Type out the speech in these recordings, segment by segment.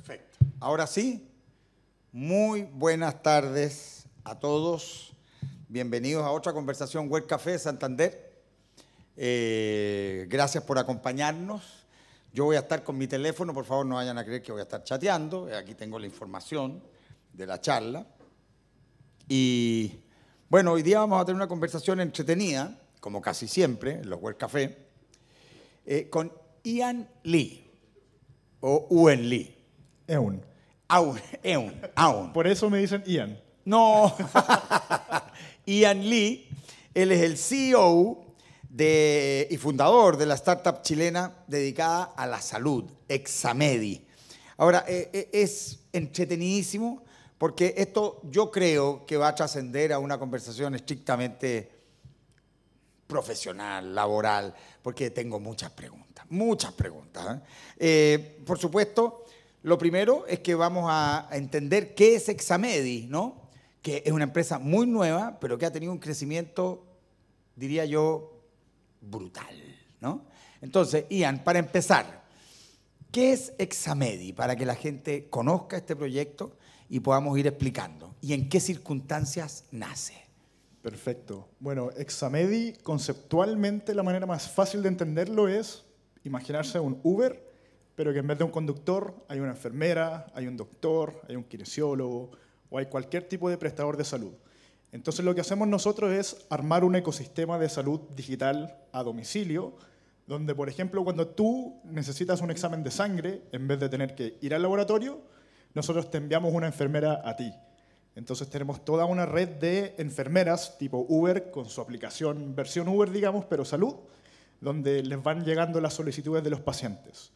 Perfecto. Ahora sí, muy buenas tardes a todos. Bienvenidos a otra conversación Web Café Santander. Gracias por acompañarnos. Yo voy a estar con mi teléfono, por favor no vayan a creer que voy a estar chateando. Aquí tengo la información de la charla. Y bueno, hoy día vamos a tener una conversación entretenida, como casi siempre en los Web Café, con Ian Lee, o Ewan Lee. Ewan. Aún. Por eso me dicen Ian. No, Ian Lee, él es el CEO y fundador de la startup chilena dedicada a la salud, Examedi. Ahora, es entretenidísimo porque esto yo creo que va a trascender a una conversación estrictamente profesional, laboral, porque tengo muchas preguntas. Por supuesto, lo primero es que vamos a entender qué es Examedi, ¿no? Que es una empresa muy nueva, pero que ha tenido un crecimiento, diría yo, brutal, ¿no? Entonces, Ian, para empezar, ¿qué es Examedi? Para que la gente conozca este proyecto y podamos ir explicando. ¿Y en qué circunstancias nace? Perfecto. Bueno, Examedi, conceptualmente, la manera más fácil de entenderlo es imaginarse un Uber, pero que en vez de un conductor hay una enfermera, hay un doctor, hay un kinesiólogo o hay cualquier tipo de prestador de salud. Entonces lo que hacemos nosotros es armar un ecosistema de salud digital a domicilio, donde, por ejemplo, cuando tú necesitas un examen de sangre, en vez de tener que ir al laboratorio, nosotros te enviamos una enfermera a ti. Entonces tenemos toda una red de enfermeras tipo Uber, con su aplicación versión Uber, digamos, pero salud, donde les van llegando las solicitudes de los pacientes.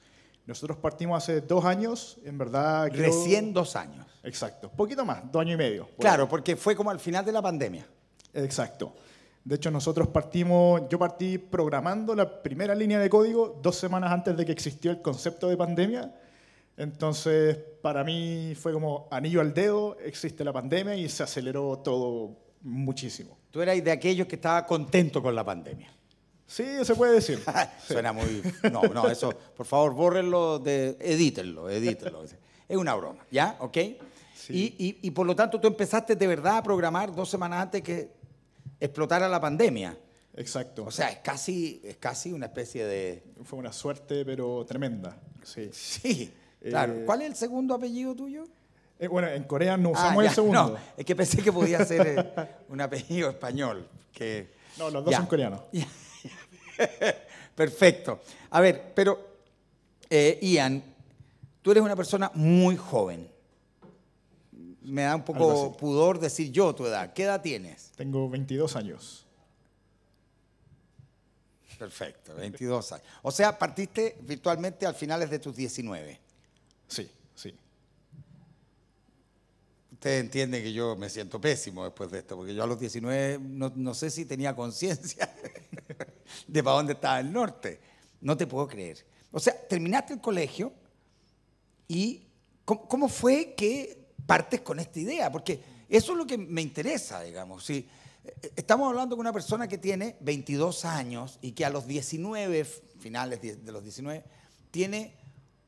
Nosotros partimos hace 2 años, en verdad... Recién 2 años. Exacto, poquito más, 2 años y medio. Claro, porque fue como al final de la pandemia. Exacto. De hecho, yo partí programando la primera línea de código 2 semanas antes de que existió el concepto de pandemia. Entonces, para mí fue como anillo al dedo, existe la pandemia y se aceleró todo muchísimo. Tú eras de aquellos que estaba contento con la pandemia. Sí, se puede decir. Suena muy... No, eso, por favor, bórrenlo, edítenlo. Es una broma, ¿ya? ¿Ok? Sí. Y por lo tanto, tú empezaste de verdad a programar 2 semanas antes que explotara la pandemia. Exacto. O sea, es casi una especie de... Fue una suerte, pero tremenda. Sí, claro. ¿Cuál es el segundo apellido tuyo? Bueno, en Corea no usamos el segundo. No, es que pensé que podía ser un apellido español. No, los dos son coreanos. Perfecto. A ver, pero Ian, tú eres una persona muy joven. Me da un poco pudor decir yo tu edad. ¿Qué edad tienes? Tengo 22 años. Perfecto, 22 años. O sea, partiste virtualmente al finales de tus 19. Sí. Ustedes entienden que yo me siento pésimo después de esto, porque yo a los 19 no sé si tenía conciencia de para dónde estaba el norte. No te puedo creer. O sea, terminaste el colegio y ¿cómo fue que partes con esta idea? Porque eso es lo que me interesa, digamos. Si estamos hablando con una persona que tiene 22 años y que a los 19, finales de los 19, tiene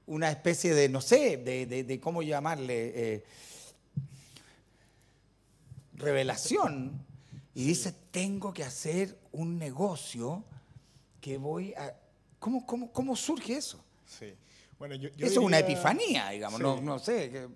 una especie de, no sé, de ¿cómo llamarle? Revelación. Y dice, tengo que hacer un negocio que voy a... ¿Cómo surge eso? Sí. Bueno, yo eso es una epifanía, digamos, sí. no sé.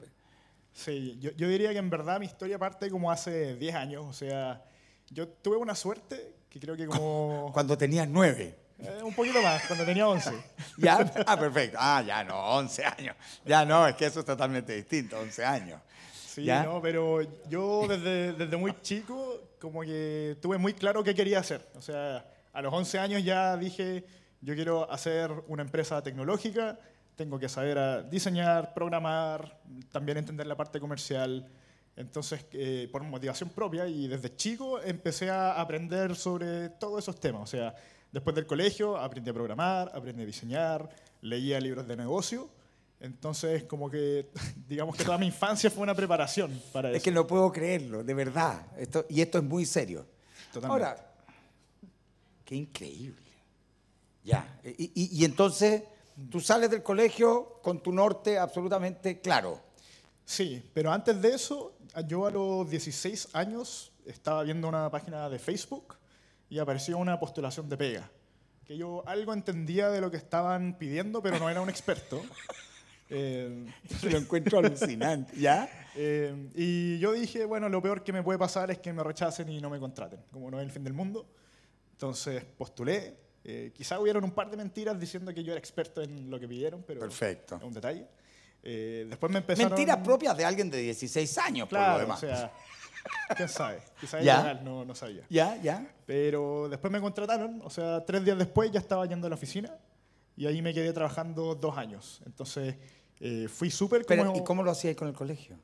Sí, yo diría que en verdad mi historia parte como hace 10 años. O sea, yo tuve una suerte que creo que como... Cuando tenías 9. Un poquito más, cuando tenía 11. ¿Ya? Perfecto. Ya no, 11 años. Ya no, es que eso es totalmente distinto, 11 años. Sí, ¿ya? No, pero yo desde muy chico como que tuve muy claro qué quería hacer. O sea, a los 11 años ya dije, yo quiero hacer una empresa tecnológica, tengo que saber diseñar, programar, también entender la parte comercial. Entonces, por motivación propia y desde chico empecé a aprender sobre todos esos temas. O sea, después del colegio aprendí a programar, aprendí a diseñar, leía libros de negocio. Entonces, como que, digamos que toda mi infancia fue una preparación para eso. Es que no puedo creerlo, de verdad. Y esto es muy serio. Totalmente. Ahora, qué increíble. Ya. Y entonces, Tú sales del colegio con tu norte absolutamente claro. Sí, pero antes de eso, yo a los 16 años estaba viendo una página de Facebook y apareció una postulación de pega, que yo algo entendía de lo que estaban pidiendo, pero no era un experto. Eh, Lo encuentro alucinante, ¿ya? y yo dije, bueno, lo peor que me puede pasar es que me rechacen y no me contraten, como no es el fin del mundo. Entonces postulé. Quizá hubieron un par de mentiras diciendo que yo era experto en lo que pidieron, pero Perfecto. es un detalle. Después me empezaron... Mentiras propias de alguien de 16 años, por lo Claro, o demás. sea, quién sabe. Quizá es Ya. legal, no sabía. Ya. Pero después me contrataron, o sea, 3 días después ya estaba yendo a la oficina y ahí me quedé trabajando 2 años. Entonces fui súper Pero, como... ¿y cómo lo hacías con el colegio?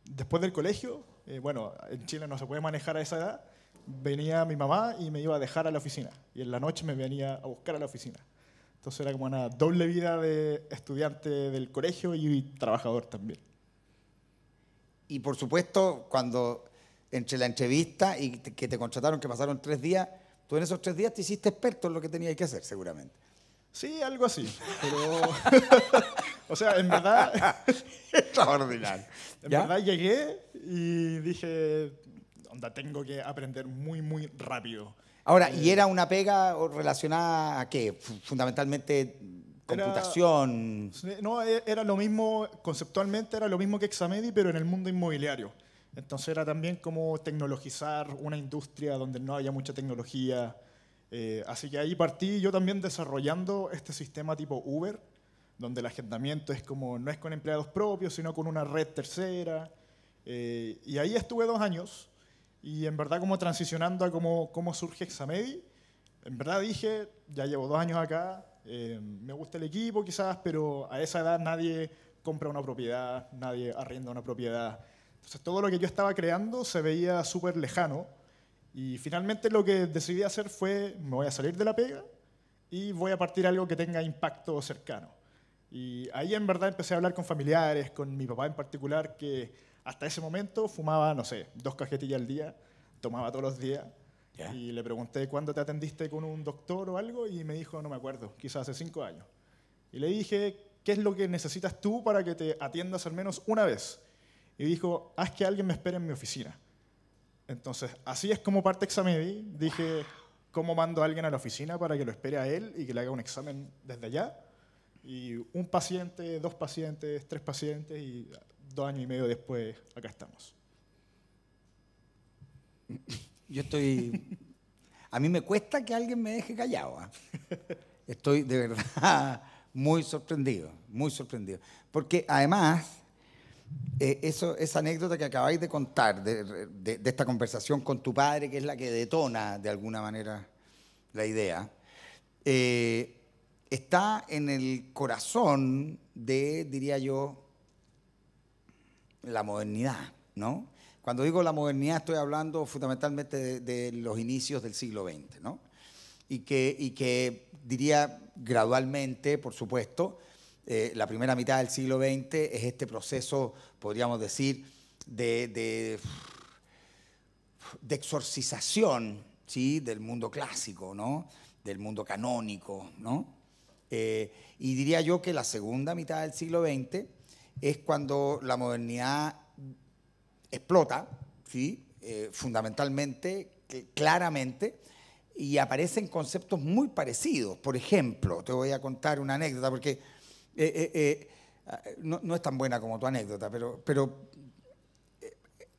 Después del colegio, bueno, en Chile no se puede manejar a esa edad, venía mi mamá y me iba a dejar a la oficina. Y en la noche me venía a buscar a la oficina. Entonces era como una doble vida de estudiante del colegio y trabajador también. Y por supuesto, cuando entre la entrevista y que te contrataron, que pasaron 3 días, tú en esos 3 días te hiciste experto en lo que tenías que hacer, seguramente. Sí, algo así. Pero, o sea, en verdad, Extraordinario. en ¿Ya? verdad llegué y dije, onda, tengo que aprender muy rápido. Ahora, ¿y era una pega relacionada a qué? Fundamentalmente computación. No, era lo mismo, conceptualmente era lo mismo que Examedi, pero en el mundo inmobiliario. Entonces era también como tecnologizar una industria donde no había mucha tecnología. Así que ahí partí yo también desarrollando este sistema tipo Uber, donde el agendamiento es como, no es con empleados propios, sino con una red tercera. Y ahí estuve 2 años y en verdad como transicionando a cómo surge Examedi. En verdad dije, ya llevo 2 años acá, me gusta el equipo quizás, pero a esa edad nadie compra una propiedad, nadie arrienda una propiedad. Entonces todo lo que yo estaba creando se veía súper lejano y finalmente lo que decidí hacer fue, me voy a salir de la pega y voy a partir algo que tenga impacto cercano. Y ahí en verdad empecé a hablar con familiares, con mi papá en particular, que hasta ese momento fumaba, no sé, 2 cajetillas al día, tomaba todos los días. ¿Ya? Y le pregunté cuándo te atendiste con un doctor o algo y me dijo, no me acuerdo, quizás hace 5 años. Y le dije, ¿qué es lo que necesitas tú para que te atiendas al menos una vez? Y dijo, haz que alguien me espere en mi oficina. Entonces, así es como parte Examedi. Dije, ¿cómo mando a alguien a la oficina para que lo espere a él y que le haga un examen desde allá? Y 1 paciente, 2 pacientes, 3 pacientes y 2 años y medio después, acá estamos. Yo estoy... A mí me cuesta que alguien me deje callado. Estoy de verdad muy sorprendido, muy sorprendido. Porque además, esa anécdota que acabáis de contar, de esta conversación con tu padre, que es la que detona de alguna manera la idea, está en el corazón de, diría yo, la modernidad, ¿no? Cuando digo la modernidad estoy hablando fundamentalmente de los inicios del siglo XX, ¿no? Y que diría gradualmente, por supuesto, la primera mitad del siglo XX es este proceso, podríamos decir, de exorcización, ¿sí? Del mundo clásico, ¿no? Del mundo canónico, ¿no? Y diría yo que la segunda mitad del siglo XX es cuando la modernidad explota, ¿sí? Fundamentalmente, claramente, y aparecen conceptos muy parecidos. Por ejemplo, te voy a contar una anécdota, porque no es tan buena como tu anécdota, pero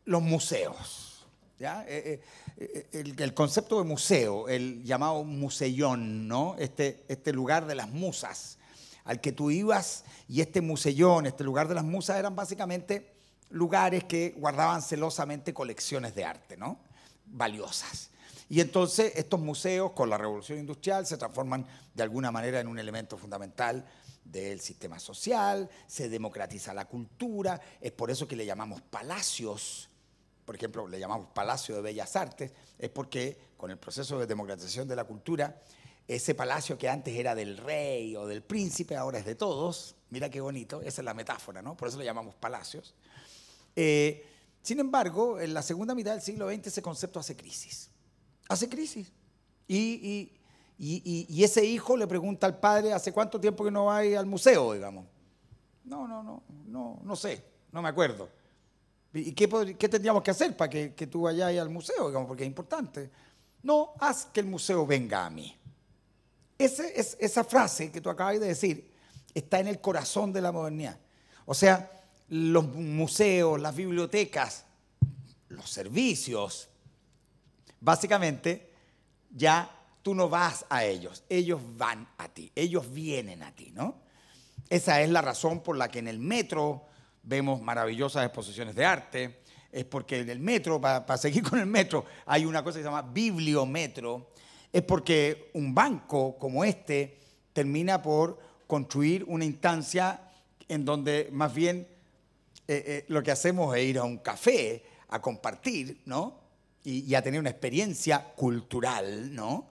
los museos, ¿ya? El concepto de museo, el llamado musellón, ¿no? Este lugar de las musas, al que tú ibas, y este musellón, este lugar de las musas, eran básicamente lugares que guardaban celosamente colecciones de arte, ¿no? Valiosas. Y entonces estos museos, con la revolución industrial, se transforman de alguna manera en un elemento fundamental del sistema social, se democratiza la cultura, es por eso que le llamamos palacios. Por ejemplo, le llamamos Palacio de Bellas Artes, es porque con el proceso de democratización de la cultura, ese palacio que antes era del rey o del príncipe, ahora es de todos. Mira qué bonito, esa es la metáfora, ¿no? Por eso le llamamos palacios. Sin embargo, en la segunda mitad del siglo XX ese concepto hace crisis. Hace crisis. Y Y ese hijo le pregunta al padre, ¿hace cuánto tiempo que no va al museo, digamos? No sé, no me acuerdo. ¿Y qué tendríamos que hacer para que tú vayas al museo, digamos, porque es importante? No, haz que el museo venga a mí. Esa frase que tú acabas de decir está en el corazón de la modernidad. O sea, los museos, las bibliotecas, los servicios, básicamente ya tú no vas a ellos van a ti, ellos vienen a ti, ¿no? Esa es la razón por la que en el metro vemos maravillosas exposiciones de arte, es porque en el metro, para seguir con el metro, hay una cosa que se llama bibliometro, es porque un banco como este termina por construir una instancia en donde más bien lo que hacemos es ir a un café a compartir, ¿no? Y a tener una experiencia cultural, ¿no?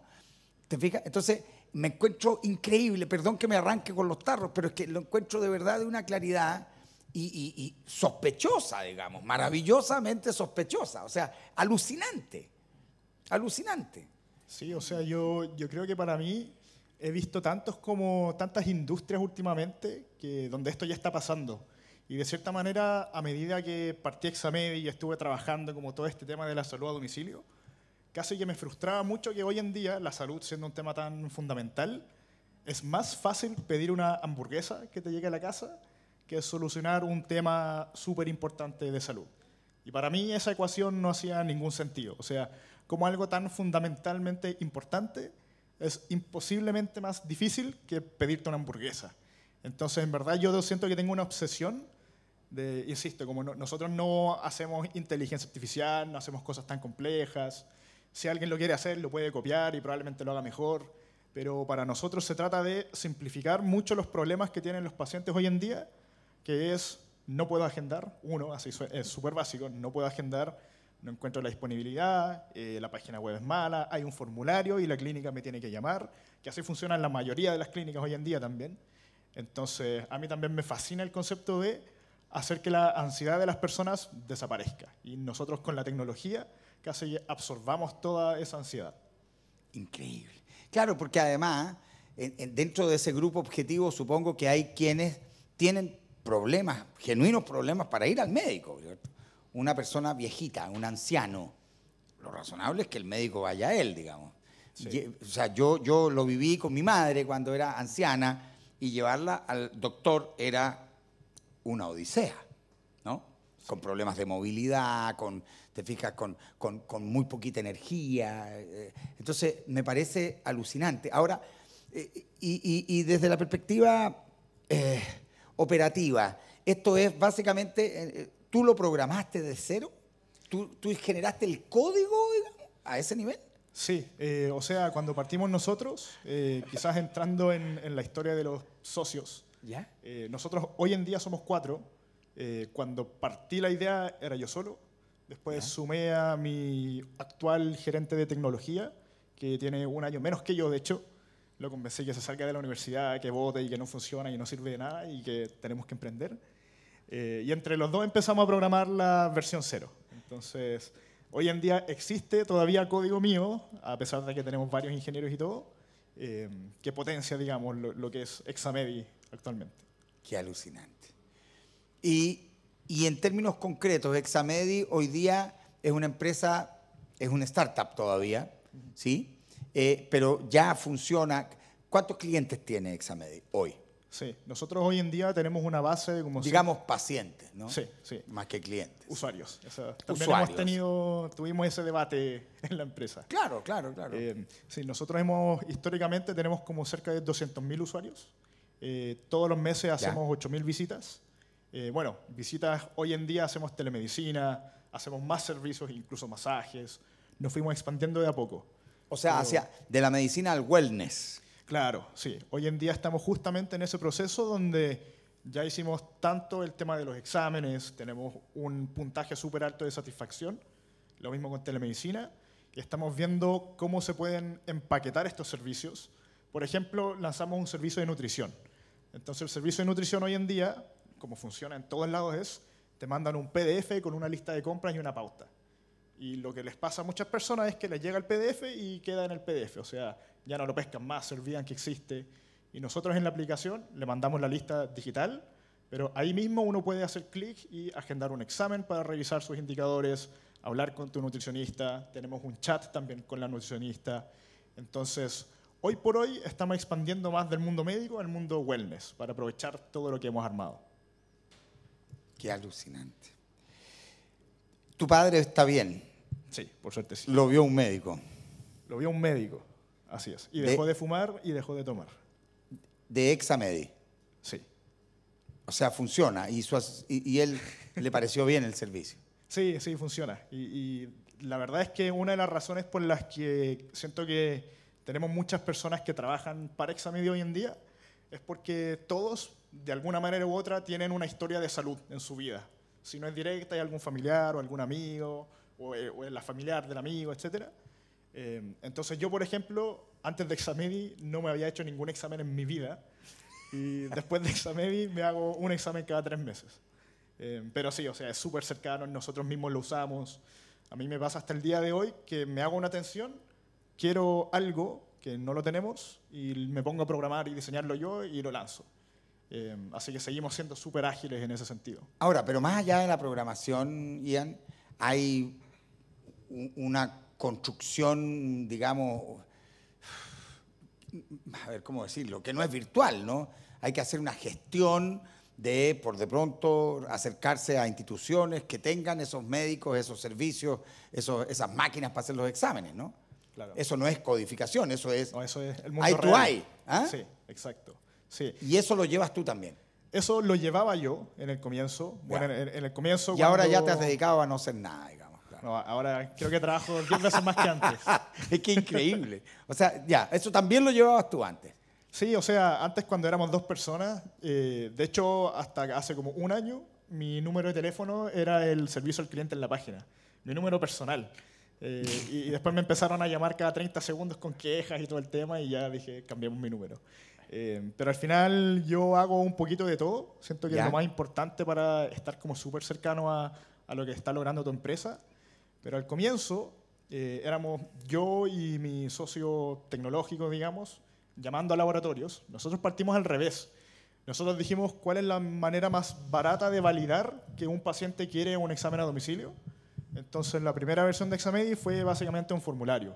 ¿Te fijas? Entonces, me encuentro increíble, perdón que me arranque con los tarros, pero es que lo encuentro de verdad de una claridad y sospechosa, digamos, maravillosamente sospechosa, o sea, alucinante, alucinante. Sí, o sea, yo creo que para mí he visto tantas industrias últimamente donde esto ya está pasando. Y de cierta manera, a medida que partí Examedi y estuve trabajando como todo este tema de la salud a domicilio, casi que me frustraba mucho que hoy en día, la salud siendo un tema tan fundamental, es más fácil pedir una hamburguesa que te llegue a la casa que solucionar un tema súper importante de salud. Y para mí esa ecuación no hacía ningún sentido. O sea, como algo tan fundamentalmente importante es imposiblemente más difícil que pedirte una hamburguesa. Entonces, en verdad, yo siento que tengo una obsesión de, insisto, como nosotros no hacemos inteligencia artificial, no hacemos cosas tan complejas. Si alguien lo quiere hacer, lo puede copiar y probablemente lo haga mejor. Pero para nosotros se trata de simplificar mucho los problemas que tienen los pacientes hoy en día, que es, no puedo agendar, así es súper básico, no puedo agendar, no encuentro la disponibilidad, la página web es mala, hay un formulario y la clínica me tiene que llamar, que así funcionan la mayoría de las clínicas hoy en día también. Entonces, a mí también me fascina el concepto de hacer que la ansiedad de las personas desaparezca. Y nosotros con la tecnología casi absorbamos toda esa ansiedad. Increíble. Claro, porque además, dentro de ese grupo objetivo, supongo que hay quienes tienen problemas, genuinos problemas para ir al médico, ¿cierto? Una persona viejita, un anciano, lo razonable es que el médico vaya a él, digamos. Sí. O sea, yo lo viví con mi madre cuando era anciana y llevarla al doctor era una odisea, ¿no? Sí. Con problemas de movilidad, te fijas, con muy poquita energía. Entonces, me parece alucinante. Ahora, y desde la perspectiva operativa, esto es básicamente, ¿tú lo programaste de cero? ¿Tú generaste el código, digamos, a ese nivel? Sí, o sea, cuando partimos nosotros, quizás entrando en la historia de los socios, ¿ya? Nosotros hoy en día somos 4. Cuando partí la idea era yo solo. Después sumé a mi actual gerente de tecnología, que tiene un año menos que yo, de hecho. Lo convencí que se salga de la universidad, que vote y que no funciona y no sirve de nada y que tenemos que emprender. Y entre los dos empezamos a programar la versión 0. Entonces, hoy en día existe todavía código mío, a pesar de que tenemos varios ingenieros y todo, que potencia, digamos, lo que es Examedi actualmente. Qué alucinante. Y en términos concretos, Examedi hoy día es una empresa, es una startup todavía, ¿sí? Pero ya funciona. ¿Cuántos clientes tiene Examedi hoy? Sí, nosotros hoy en día tenemos una base de como... Digamos pacientes, ¿no? Sí, sí. Más que clientes. Usuarios. También tuvimos ese debate en la empresa. Claro. Sí, nosotros históricamente tenemos como cerca de 200.000 usuarios. Todos los meses hacemos 8.000 visitas. Visitas, hoy en día hacemos telemedicina, hacemos más servicios, incluso masajes. Nos fuimos expandiendo de a poco. O sea, hacia de la medicina al wellness. Claro, sí. Hoy en día estamos justamente en ese proceso donde ya hicimos tanto el tema de los exámenes, tenemos un puntaje súper alto de satisfacción, lo mismo con telemedicina, y estamos viendo cómo se pueden empaquetar estos servicios. Por ejemplo, lanzamos un servicio de nutrición. Entonces, el servicio de nutrición hoy en día, como funciona en todos lados, te mandan un PDF con una lista de compras y una pauta. Y lo que les pasa a muchas personas es que les llega el PDF y queda en el PDF. O sea, ya no lo pescan más, se olvidan que existe. Y nosotros en la aplicación le mandamos la lista digital, pero ahí mismo uno puede hacer clic y agendar un examen para revisar sus indicadores, hablar con tu nutricionista. Tenemos un chat también con la nutricionista. Entonces, hoy por hoy estamos expandiendo más del mundo médico al mundo wellness para aprovechar todo lo que hemos armado. Qué alucinante. ¿Tu padre está bien? Sí, por suerte sí. Lo vio un médico. Lo vio un médico, así es. Y dejó de fumar y dejó de tomar. De Examedi. Sí. O sea, funciona. Y él le pareció bien el servicio. Sí, sí, funciona. Y la verdad es que una de las razones por las que siento que tenemos muchas personas que trabajan para Examedi hoy en día es porque todos, de alguna manera u otra, tienen una historia de salud en su vida. Si no es directa, hay algún familiar o algún amigo, o la familiar del amigo, etc. Entonces yo, por ejemplo, antes de Examedi no me había hecho ningún examen en mi vida. Y después de Examedi me hago un examen cada 3 meses. Pero sí, o sea, es súper cercano, nosotros mismos lo usamos. A mí me pasa hasta el día de hoy que me hago una atención, quiero algo que no lo tenemos y me pongo a programar y diseñarlo yo y lo lanzo. Así que seguimos siendo súper ágiles en ese sentido. Ahora, pero más allá de la programación, Ian, hay una construcción, digamos, a ver cómo decirlo, que no es virtual, ¿no? Hay que hacer una gestión de, por de pronto, acercarse a instituciones que tengan esos médicos, esos servicios, esas máquinas para hacer los exámenes, ¿no? Claro. Eso no es codificación, eso es... No, eso es el mundo eye real. to eye, ¿ah? Sí, exacto. Sí. Y eso lo llevas tú también. Eso lo llevaba yo en el comienzo. Bueno, en el comienzo. Y ahora ya te has dedicado a no hacer nada, digamos. Claro. No, ahora creo que trabajo 10 veces más que antes. Es que increíble. O sea, ya, eso también lo llevabas tú antes. Sí, o sea, antes cuando éramos 2 personas, de hecho, hasta hace como 1 año, mi número de teléfono era el servicio al cliente en la página, mi número personal. Y después me empezaron a llamar cada 30 segundos con quejas y todo el tema y ya dije, cambiamos mi número. Pero al final yo hago un poquito de todo. Siento que es lo más importante para estar como súper cercano a lo que está logrando tu empresa. Pero al comienzo éramos yo y mi socio tecnológico, digamos, llamando a laboratorios. Nosotros partimos al revés. Nosotros dijimos cuál es la manera más barata de validar que un paciente quiere un examen a domicilio. Entonces la primera versión de Examedi fue básicamente un formulario.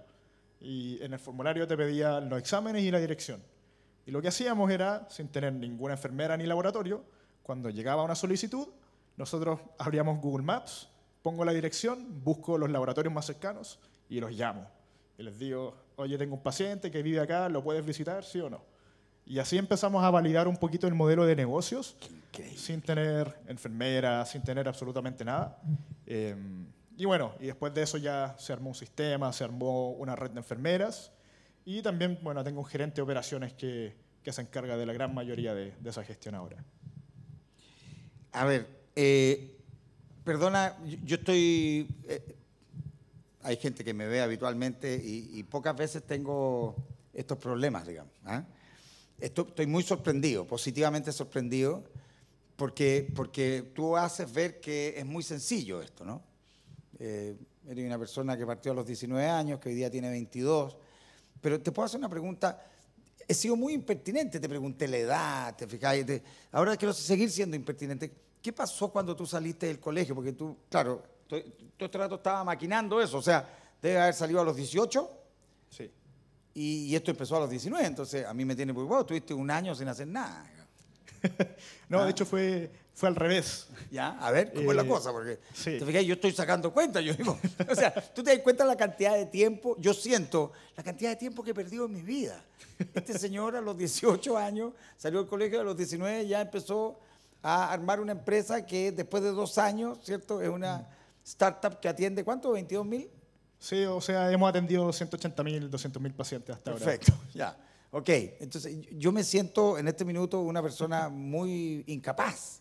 Y en el formulario te pedía los exámenes y la dirección. Y lo que hacíamos era, sin tener ninguna enfermera ni laboratorio, cuando llegaba una solicitud, nosotros abríamos Google Maps, pongo la dirección, busco los laboratorios más cercanos y los llamo. Y les digo, oye, tengo un paciente que vive acá, ¿lo puedes visitar, sí o no? Y así empezamos a validar un poquito el modelo de negocios, sin tener enfermera, sin tener absolutamente nada. Y bueno, y después de eso ya se armó un sistema, se armó una red de enfermeras. Y también, bueno, tengo un gerente de operaciones que se encarga de la gran mayoría de esa gestión ahora. A ver, perdona, yo estoy... hay gente que me ve habitualmente y pocas veces tengo estos problemas, digamos. ¿Ah? Estoy muy sorprendido, positivamente sorprendido, porque tú haces ver que es muy sencillo esto, ¿no? Eres una persona que partió a los 19 años, que hoy día tiene 22... Pero te puedo hacer una pregunta. He sido muy impertinente, te pregunté la edad, te fijáis. Ahora quiero seguir siendo impertinente. ¿Qué pasó cuando tú saliste del colegio? Porque tú, claro, todo este rato estaba maquinando eso. O sea, debe haber salido a los 18. Sí. Y esto empezó a los 19. Entonces, a mí me tiene preocupado. Tuviste 1 año sin hacer nada. No, de hecho fue al revés. Ya, a ver, ¿cómo es la cosa? Porque, sí. te fijas, yo estoy sacando cuenta, yo digo, o sea, tú te das cuenta de la cantidad de tiempo, yo siento la cantidad de tiempo que he perdido en mi vida. Este señor a los 18 años salió del colegio, a los 19 ya empezó a armar una empresa que después de 2 años, ¿cierto? Es una startup que atiende, ¿cuánto? ¿22.000? Sí, o sea, hemos atendido 180.000, 200.000 pacientes hasta ahora. Perfecto, ya. Ok, entonces yo me siento en este minuto una persona muy incapaz,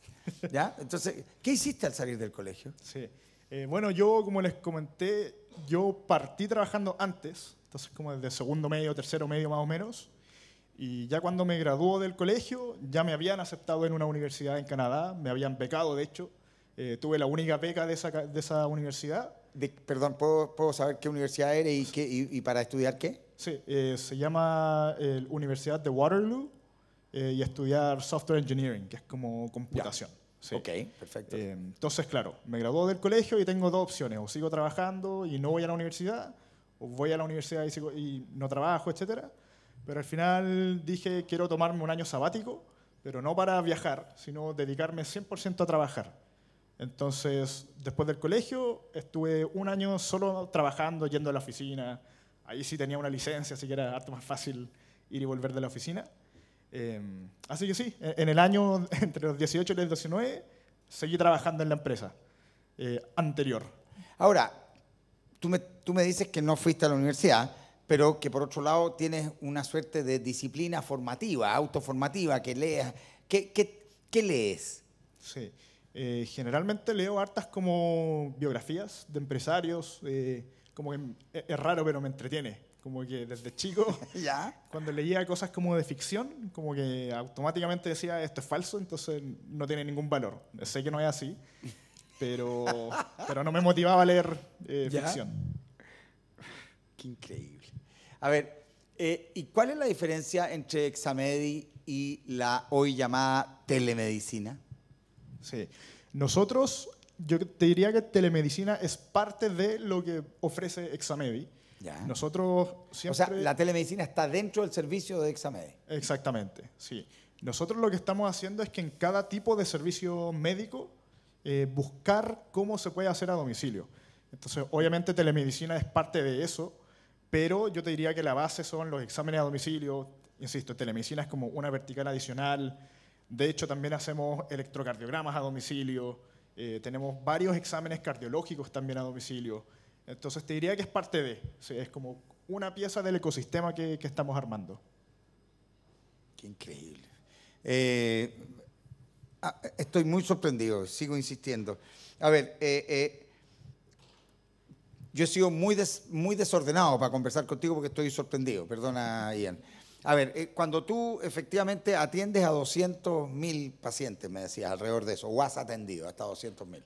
¿ya? Entonces, ¿qué hiciste al salir del colegio? Sí, bueno, yo como les comenté, yo partí trabajando antes, entonces como desde segundo medio, tercero medio más o menos, y ya cuando me graduó del colegio ya me habían aceptado en una universidad en Canadá, me habían becado de hecho, tuve la única beca de esa universidad. Perdón, ¿puedo saber qué universidad eres y para estudiar qué? Sí, se llama Universidad de Waterloo y estudiar Software Engineering, que es como computación. Sí. Ok, perfecto. Entonces, claro, me graduó del colegio y tengo dos opciones. O sigo trabajando y no voy a la universidad, o voy a la universidad y no trabajo, etcétera. Pero al final dije, quiero tomarme un año sabático, pero no para viajar, sino dedicarme 100% a trabajar. Entonces, después del colegio, estuve un año solo trabajando, yendo a la oficina. Ahí sí tenía una licencia, así que era harto más fácil ir y volver de la oficina. Así que sí, en el año entre los 18 y los 19 seguí trabajando en la empresa anterior. Ahora, tú me dices que no fuiste a la universidad, pero que por otro lado tienes una suerte de disciplina formativa, autoformativa, que leas. ¿Qué lees? Sí, generalmente leo hartas como biografías de empresarios, como que es raro pero me entretiene. Como que desde chico, ¿Ya? cuando leía cosas como de ficción, como que automáticamente decía esto es falso, entonces no tiene ningún valor. Sé que no es así, pero no me motivaba a leer ficción. Qué increíble. A ver, ¿y cuál es la diferencia entre Examedi y la hoy llamada telemedicina? Sí, nosotros, yo te diría que telemedicina es parte de lo que ofrece Examedi. Ya. Nosotros siempre... O sea, la telemedicina está dentro del servicio de Examedi. Exactamente, sí. Nosotros lo que estamos haciendo es que en cada tipo de servicio médico buscar cómo se puede hacer a domicilio. Entonces, obviamente telemedicina es parte de eso, pero yo te diría que la base son los exámenes a domicilio. Insisto, telemedicina es como una vertical adicional. De hecho, también hacemos electrocardiogramas a domicilio. Tenemos varios exámenes cardiológicos también a domicilio. Entonces te diría que es parte de, sí, es como una pieza del ecosistema que estamos armando. Qué increíble. Estoy muy sorprendido, sigo insistiendo. A ver, yo he sido muy desordenado para conversar contigo porque estoy sorprendido, perdona, Ian. A ver, cuando tú efectivamente atiendes a 200.000 pacientes, me decías, alrededor de eso, o has atendido hasta 200.000.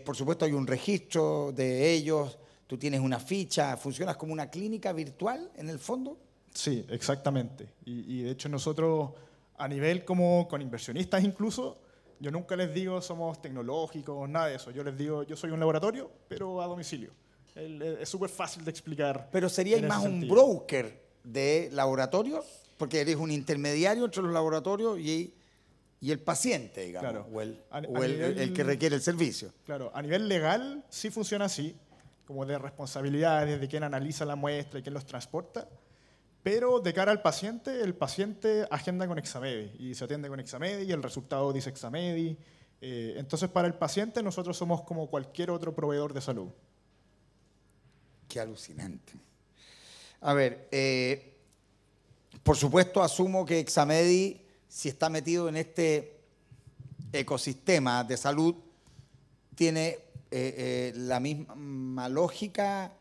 Por supuesto hay un registro de ellos, tú tienes una ficha, funcionas como una clínica virtual en el fondo. Sí, exactamente. Y de hecho nosotros a nivel como con inversionistas incluso, yo nunca les digo somos tecnológicos, nada de eso. Yo les digo yo soy un laboratorio, pero a domicilio. Es súper fácil de explicar. Pero seríais más un broker de laboratorios, porque eres un intermediario entre los laboratorios y el paciente, digamos, claro. o el que requiere el servicio. Claro, a nivel legal sí funciona así, como de responsabilidades, de quién analiza la muestra y quién los transporta, pero de cara al paciente, el paciente agenda con Examedi y se atiende con Examedi y el resultado dice Examedi. Entonces, para el paciente nosotros somos como cualquier otro proveedor de salud. Qué alucinante. A ver, por supuesto asumo que Examedi, si está metido en este ecosistema de salud, tiene la misma lógica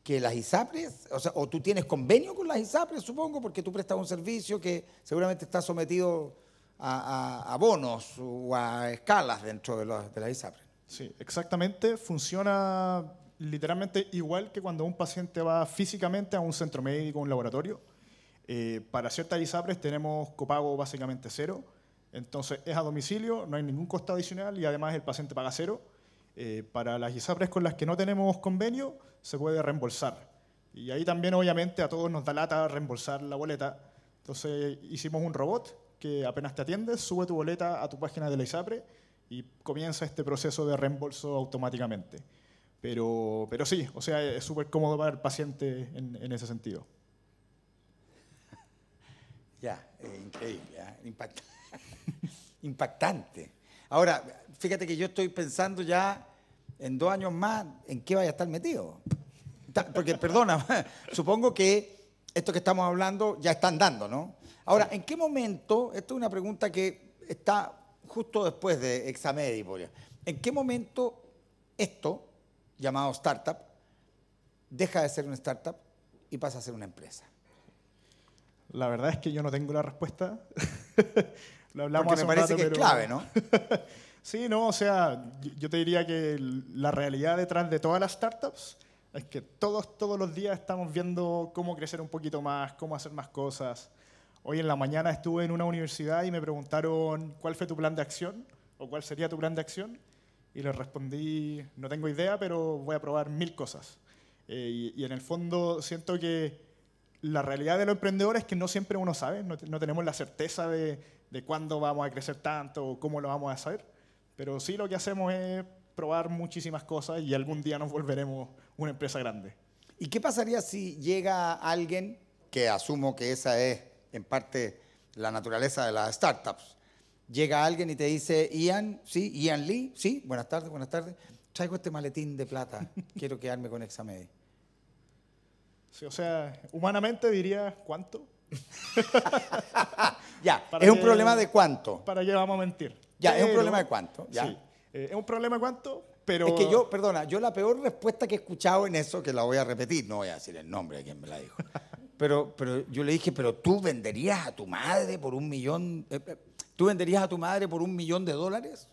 que las ISAPRES, o sea, o tú tienes convenio con las ISAPRES, supongo, porque tú prestas un servicio que seguramente está sometido a bonos o a escalas dentro de las ISAPRES. Sí, exactamente. Funciona literalmente igual que cuando un paciente va físicamente a un centro médico o un laboratorio. Para ciertas ISAPRES tenemos copago básicamente cero, entonces es a domicilio, no hay ningún costo adicional y además el paciente paga cero. Para las ISAPRES con las que no tenemos convenio se puede reembolsar y ahí también obviamente a todos nos da lata reembolsar la boleta. Entonces hicimos un robot que apenas te atiende, sube tu boleta a tu página de la ISAPRE y comienza este proceso de reembolso automáticamente. Pero sí, o sea, es súper cómodo para el paciente en ese sentido. Ya, increíble, impactante. Ahora, fíjate que yo estoy pensando ya en 2 años más en qué vaya a estar metido. Porque, perdona, supongo que esto que estamos hablando ya está andando, ¿no? Ahora, ¿en qué momento, esto es una pregunta que está justo después de Examedi, ¿en qué momento esto, llamado startup, deja de ser una startup y pasa a ser una empresa? La verdad es que yo no tengo la respuesta. Lo hablamos Porque hace me un parece rato, que es pero- clave, ¿no? Sí, no, o sea, yo te diría que la realidad detrás de todas las startups es que todos los días estamos viendo cómo crecer un poquito más, cómo hacer más cosas. Hoy en la mañana estuve en una universidad y me preguntaron cuál fue tu plan de acción o cuál sería tu plan de acción y les respondí, no tengo idea, pero voy a probar 1000 cosas. Y en el fondo siento que la realidad de los emprendedores es que no siempre uno sabe, no tenemos la certeza de cuándo vamos a crecer tanto o cómo lo vamos a hacer, pero sí lo que hacemos es probar muchísimas cosas y algún día nos volveremos una empresa grande. ¿Y qué pasaría si llega alguien, que asumo que esa es en parte la naturaleza de las startups, llega alguien y te dice, Ian, sí, Ian Lee, sí, buenas tardes, traigo este maletín de plata, quiero quedarme con Examedi. Sí, o sea, humanamente diría, ¿cuánto? Ya, ¿Para es un qué- problema de cuánto. ¿Para qué vamos a mentir? Ya, es un Pero- problema de cuánto, ya. Sí, es un problema de cuánto, pero... Es que yo, perdona, yo la peor respuesta que he escuchado en eso, que la voy a repetir, no voy a decir el nombre de quien me la dijo, pero yo le dije, pero tú venderías a tu madre por $1.000.000, ¿tú venderías a tu madre por $1.000.000?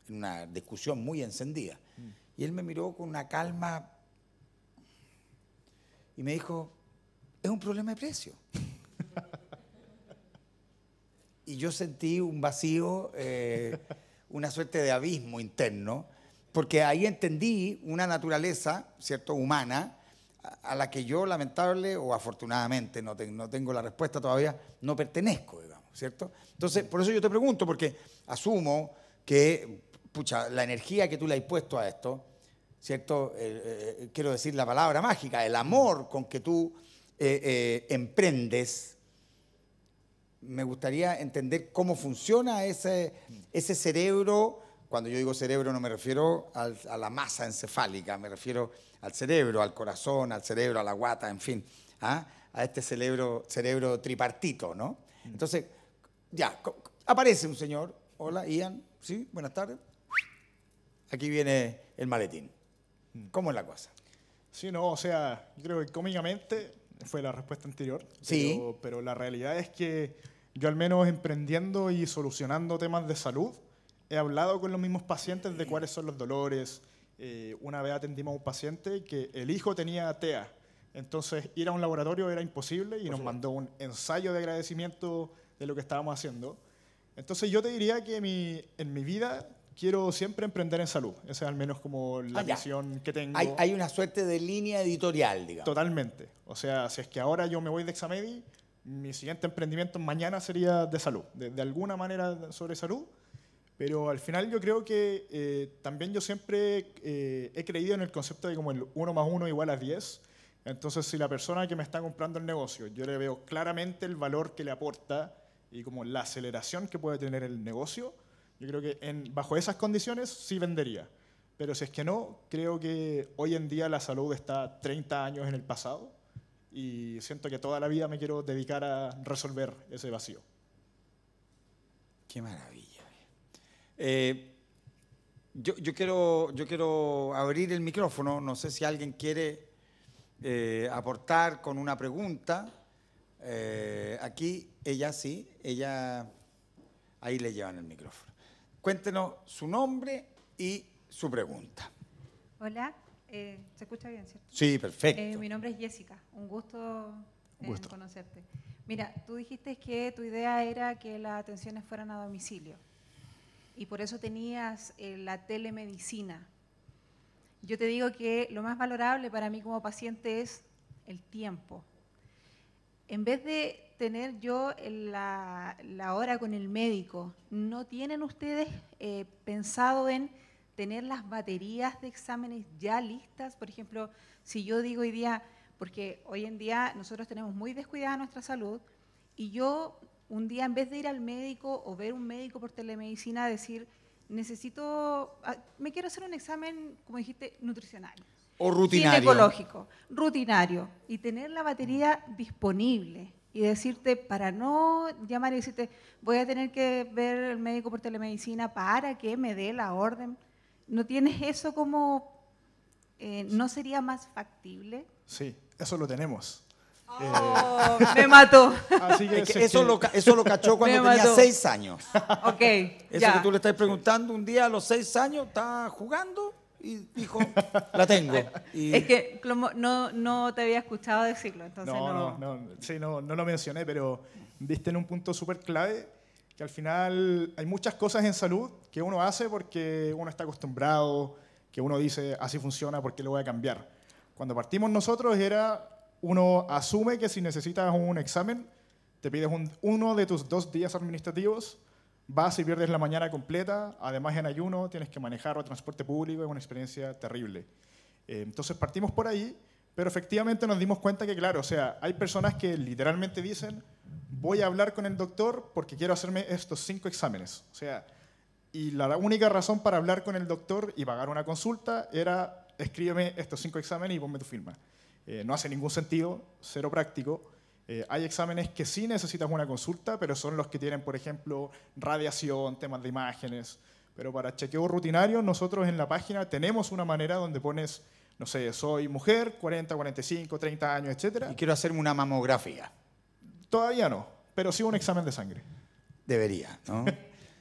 En una discusión muy encendida. Y él me miró con una calma y me dijo, es un problema de precio. Y yo sentí un vacío, una suerte de abismo interno, porque ahí entendí una naturaleza, ¿cierto?, humana, a la que yo, lamentable o afortunadamente, no tengo la respuesta todavía, no pertenezco, digamos, ¿cierto? Entonces, por eso yo te pregunto, porque asumo que, pucha, la energía que tú le has puesto a esto, ¿cierto? Quiero decir la palabra mágica, el amor con que tú emprendes. Me gustaría entender cómo funciona ese cerebro. Cuando yo digo cerebro no me refiero a la masa encefálica, me refiero al cerebro, al corazón, al cerebro, a la guata, en fin, ¿ah? A este cerebro tripartito, ¿no? Entonces, ya, aparece un señor, hola, Ian, sí, buenas tardes. Aquí viene el maletín. ¿Cómo es la cosa? Sí, no, o sea, yo creo que cómicamente fue la respuesta anterior, Sí. pero la realidad es que yo al menos emprendiendo y solucionando temas de salud, he hablado con los mismos pacientes de cuáles son los dolores. Una vez atendimos a un paciente que el hijo tenía TEA, entonces ir a un laboratorio era imposible y nos mandó un ensayo de agradecimiento de lo que estábamos haciendo. Entonces yo te diría que en mi vida quiero siempre emprender en salud. Esa es al menos como la ya. misión que tengo. Hay una suerte de línea editorial, digamos. Totalmente. O sea, si es que ahora yo me voy de Examedi, mi siguiente emprendimiento mañana sería de salud, de alguna manera sobre salud. Pero al final yo creo que también yo siempre he creído en el concepto de como el 1 más 1 igual a 10. Entonces, si la persona que me está comprando el negocio, yo le veo claramente el valor que le aporta y como la aceleración que puede tener el negocio, yo creo que bajo esas condiciones sí vendería. Pero si es que no, creo que hoy en día la salud está 30 años en el pasado y siento que toda la vida me quiero dedicar a resolver ese vacío. Qué maravilla. Yo quiero abrir el micrófono, no sé si alguien quiere aportar con una pregunta. Aquí, ella, ahí le llevan el micrófono. Cuéntenos su nombre y su pregunta. Hola, ¿se escucha bien, cierto? Sí, perfecto. Mi nombre es Jessica, un gusto, gusto. conocerte. Mira, tú dijiste que tu idea era que las atenciones fueran a domicilio y por eso tenías la telemedicina. Yo te digo que lo más valorable para mí como paciente es el tiempo. En vez de tener yo la hora con el médico, ¿no tienen ustedes pensado en tener las baterías de exámenes ya listas? Por ejemplo, si yo digo hoy día, porque hoy en día nosotros tenemos muy descuidada nuestra salud, y yo un día en vez de ir al médico o ver un médico por telemedicina, decir, me quiero hacer un examen, como dijiste, nutricional. O rutinario. Ginecológico, rutinario, y tener la batería disponible y decirte, para no llamar y decirte, voy a tener que ver el médico por telemedicina para que me dé la orden. ¿No tienes eso como, no sería más factible? Sí, eso lo tenemos. Oh, me mató. Así que, Es que si es eso lo cachó cuando Me tenía mató. 6 años. Ok, Eso ya. que tú le estás preguntando, un día a los 6 años estaba jugando y dijo, la tengo. Y Es que como no te había escuchado decirlo, entonces sí, no lo mencioné, pero diste en un punto súper clave, que al final hay muchas cosas en salud que uno hace porque uno está acostumbrado, que uno dice, así funciona, ¿por qué lo voy a cambiar? Cuando partimos nosotros uno asume que si necesitas un examen, te pides uno de tus 2 días administrativos, vas y pierdes la mañana completa, además en ayuno, tienes que manejar o transporte público, es una experiencia terrible. Entonces partimos por ahí, pero efectivamente nos dimos cuenta que, claro, o sea, hay personas que literalmente dicen, voy a hablar con el doctor porque quiero hacerme estos 5 exámenes. O sea, y la única razón para hablar con el doctor y pagar una consulta era, escríbeme estos 5 exámenes y ponme tu firma. No hace ningún sentido, cero práctico. Hay exámenes que sí necesitas una consulta, pero son los que tienen, por ejemplo, radiación, temas de imágenes. Pero para chequeo rutinario, nosotros en la página tenemos una manera donde pones, no sé, soy mujer, 40, 45, 30 años, etc. quiero hacerme una mamografía. Todavía no, pero sí un examen de sangre. Debería, ¿no?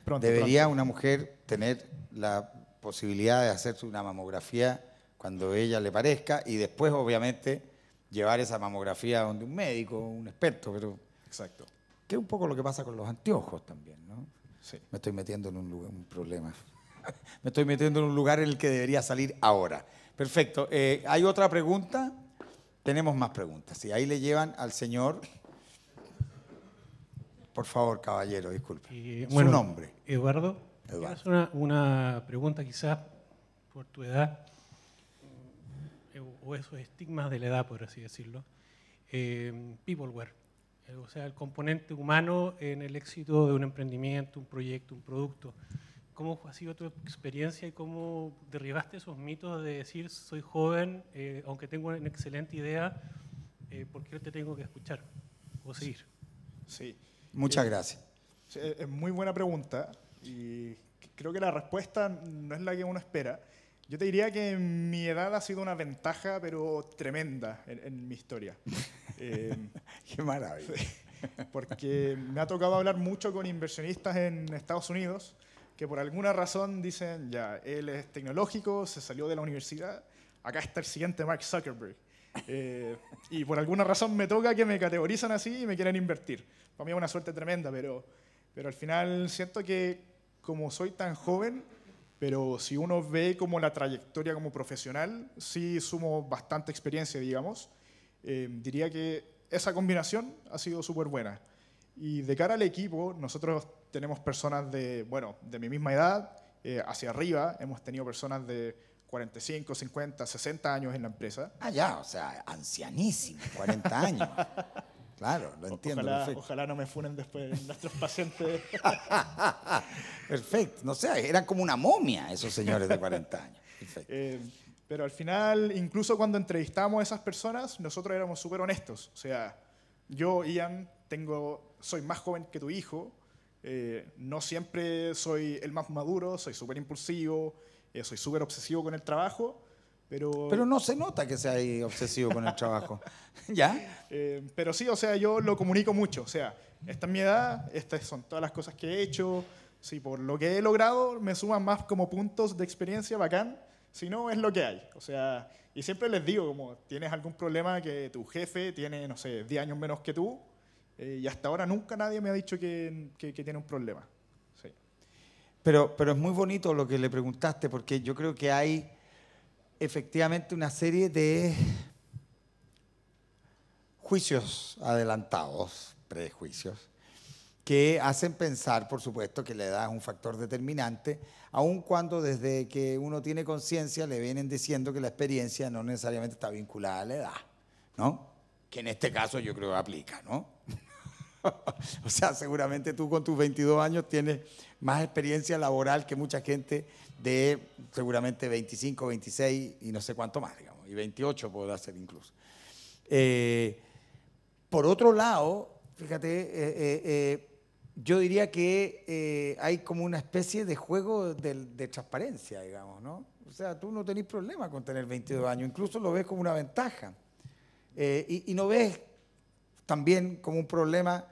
Pronto, Debería pronto. una mujer tener la posibilidad de hacerse una mamografía cuando ella le parezca y después, obviamente, llevar esa mamografía donde un médico, un experto, pero Exacto. que es un poco lo que pasa con los anteojos también, ¿no? Sí. Me estoy metiendo en un problema. Me estoy metiendo en un lugar en el que debería salir ahora. Perfecto. ¿Hay otra pregunta? Tenemos más preguntas. Y ahí le llevan al señor. Por favor, caballero, disculpe. Su nombre. Eduardo. Eduardo. Quiero hacer una pregunta quizás por tu edad, o esos estigmas de la edad, por así decirlo. Peopleware, o sea, el componente humano en el éxito de un emprendimiento, un proyecto, un producto. ¿Cómo ha sido tu experiencia y cómo derribaste esos mitos de decir, soy joven, aunque tengo una excelente idea, ¿por qué te tengo que escuchar o seguir? Sí. Muchas gracias. Sí, es muy buena pregunta y creo que la respuesta no es la que uno espera. Yo te diría que mi edad ha sido una ventaja, pero tremenda en mi historia. Qué maravilla. Porque me ha tocado hablar mucho con inversionistas en Estados Unidos que por alguna razón dicen, ya, él es tecnológico, se salió de la universidad, acá está el siguiente Mark Zuckerberg. Y por alguna razón me toca que me categorizan así y me quieren invertir. Para mí es una suerte tremenda, pero al final siento que como soy tan joven, pero si uno ve como la trayectoria como profesional, sí sumo bastante experiencia, digamos. Diría que esa combinación ha sido súper buena. Y de cara al equipo, nosotros tenemos personas de mi misma edad, hacia arriba. Hemos tenido personas de 45, 50, 60 años en la empresa. Ah, ya, o sea, ancianísimo, 40 años. Claro, lo entiendo. Perfecto. Ojalá no me funen después nuestros pacientes. Perfecto. No sé, eran como una momia esos señores de 40 años. Perfecto. Pero al final, incluso cuando entrevistamos a esas personas, nosotros éramos súper honestos. O sea, yo, Ian, soy más joven que tu hijo, no siempre soy el más maduro, soy súper impulsivo, soy súper obsesivo con el trabajo, pero no se nota que sea obsesivo con el trabajo. ¿Ya? Pero sí, o sea, yo lo comunico mucho. O sea, esta es mi edad, estas son todas las cosas que he hecho. Si por lo que he logrado me suman más como puntos de experiencia, bacán. Si no, es lo que hay. O sea, y siempre les digo, como tienes algún problema que tu jefe tiene, no sé, 10 años menos que tú, y hasta ahora nunca nadie me ha dicho que tiene un problema. Sí. Pero es muy bonito lo que le preguntaste, porque yo creo que hay efectivamente una serie de juicios adelantados, prejuicios, que hacen pensar, por supuesto, que la edad es un factor determinante, aun cuando desde que uno tiene conciencia le vienen diciendo que la experiencia no necesariamente está vinculada a la edad, ¿no? Que en este caso yo creo que aplica, ¿no? O sea, seguramente tú con tus 22 años tienes más experiencia laboral que mucha gente de seguramente 25, 26 y no sé cuánto más, digamos, y 28 podrá ser incluso. Por otro lado, fíjate, yo diría que hay como una especie de juego de transparencia, digamos, ¿no? O sea, tú no tenés problema con tener 22 años, incluso lo ves como una ventaja. Y no ves también como un problema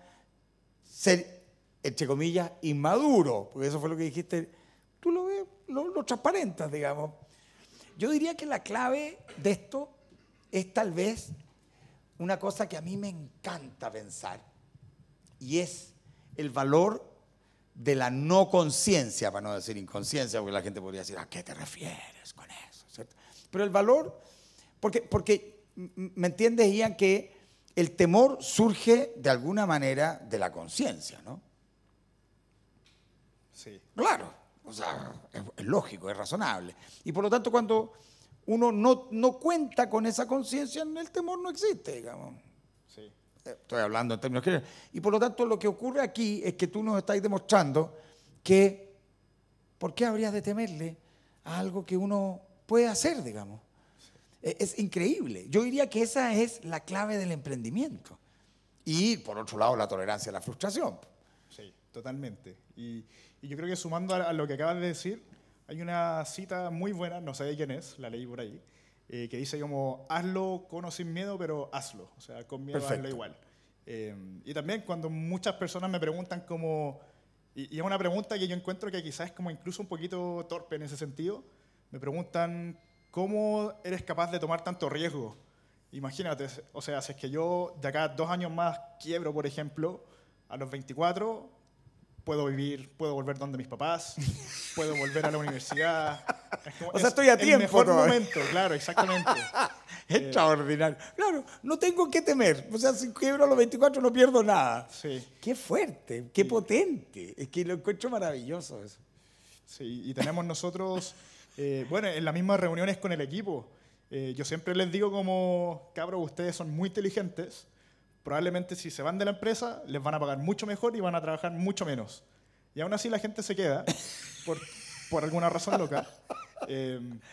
ser, entre comillas, inmaduro, porque eso fue lo que dijiste, tú lo ves, lo transparentas, digamos. Yo diría que la clave de esto es tal vez una cosa que a mí me encanta pensar, y es el valor de la no conciencia, para no decir inconsciencia, porque la gente podría decir, ¿a qué te refieres con eso? ¿Cierto? Pero el valor, porque ¿me entiendes, Ian, que el temor surge de alguna manera de la conciencia, ¿no? Sí. Claro, o sea, es lógico, es razonable. Y por lo tanto, cuando uno no cuenta con esa conciencia, el temor no existe, digamos. Sí. Estoy hablando en términos generales. Y por lo tanto, lo que ocurre aquí es que tú nos estás demostrando que ¿por qué habrías de temerle a algo que uno puede hacer, digamos? Es increíble. Yo diría que esa es la clave del emprendimiento. Y, por otro lado, la tolerancia a la frustración. Sí, totalmente. Y yo creo que sumando a lo que acabas de decir, hay una cita muy buena, no sé de quién es, la leí por ahí, que dice como, hazlo con o sin miedo, pero hazlo. O sea, con miedo Perfecto. hazlo igual. Y también cuando muchas personas me preguntan como, y es una pregunta que yo encuentro que quizás es como incluso un poquito torpe en ese sentido, me preguntan, ¿cómo eres capaz de tomar tanto riesgo? Imagínate, o sea, si es que yo de acá 2 años más quiebro, por ejemplo, a los 24, puedo vivir, puedo volver donde mis papás, puedo volver a la universidad. O sea, estoy a tiempo el mejor todavía. momento, claro, exactamente. Extraordinario. Claro, no tengo que temer. O sea, si quiebro a los 24 no pierdo nada. Sí, Qué fuerte, qué potente. Es que lo encuentro maravilloso eso. sí, y tenemos nosotros, bueno, en las mismas reuniones con el equipo, yo siempre les digo como, cabros, ustedes son muy inteligentes, probablemente si se van de la empresa les van a pagar mucho mejor y van a trabajar mucho menos. Y aún así la gente se queda por alguna razón loca.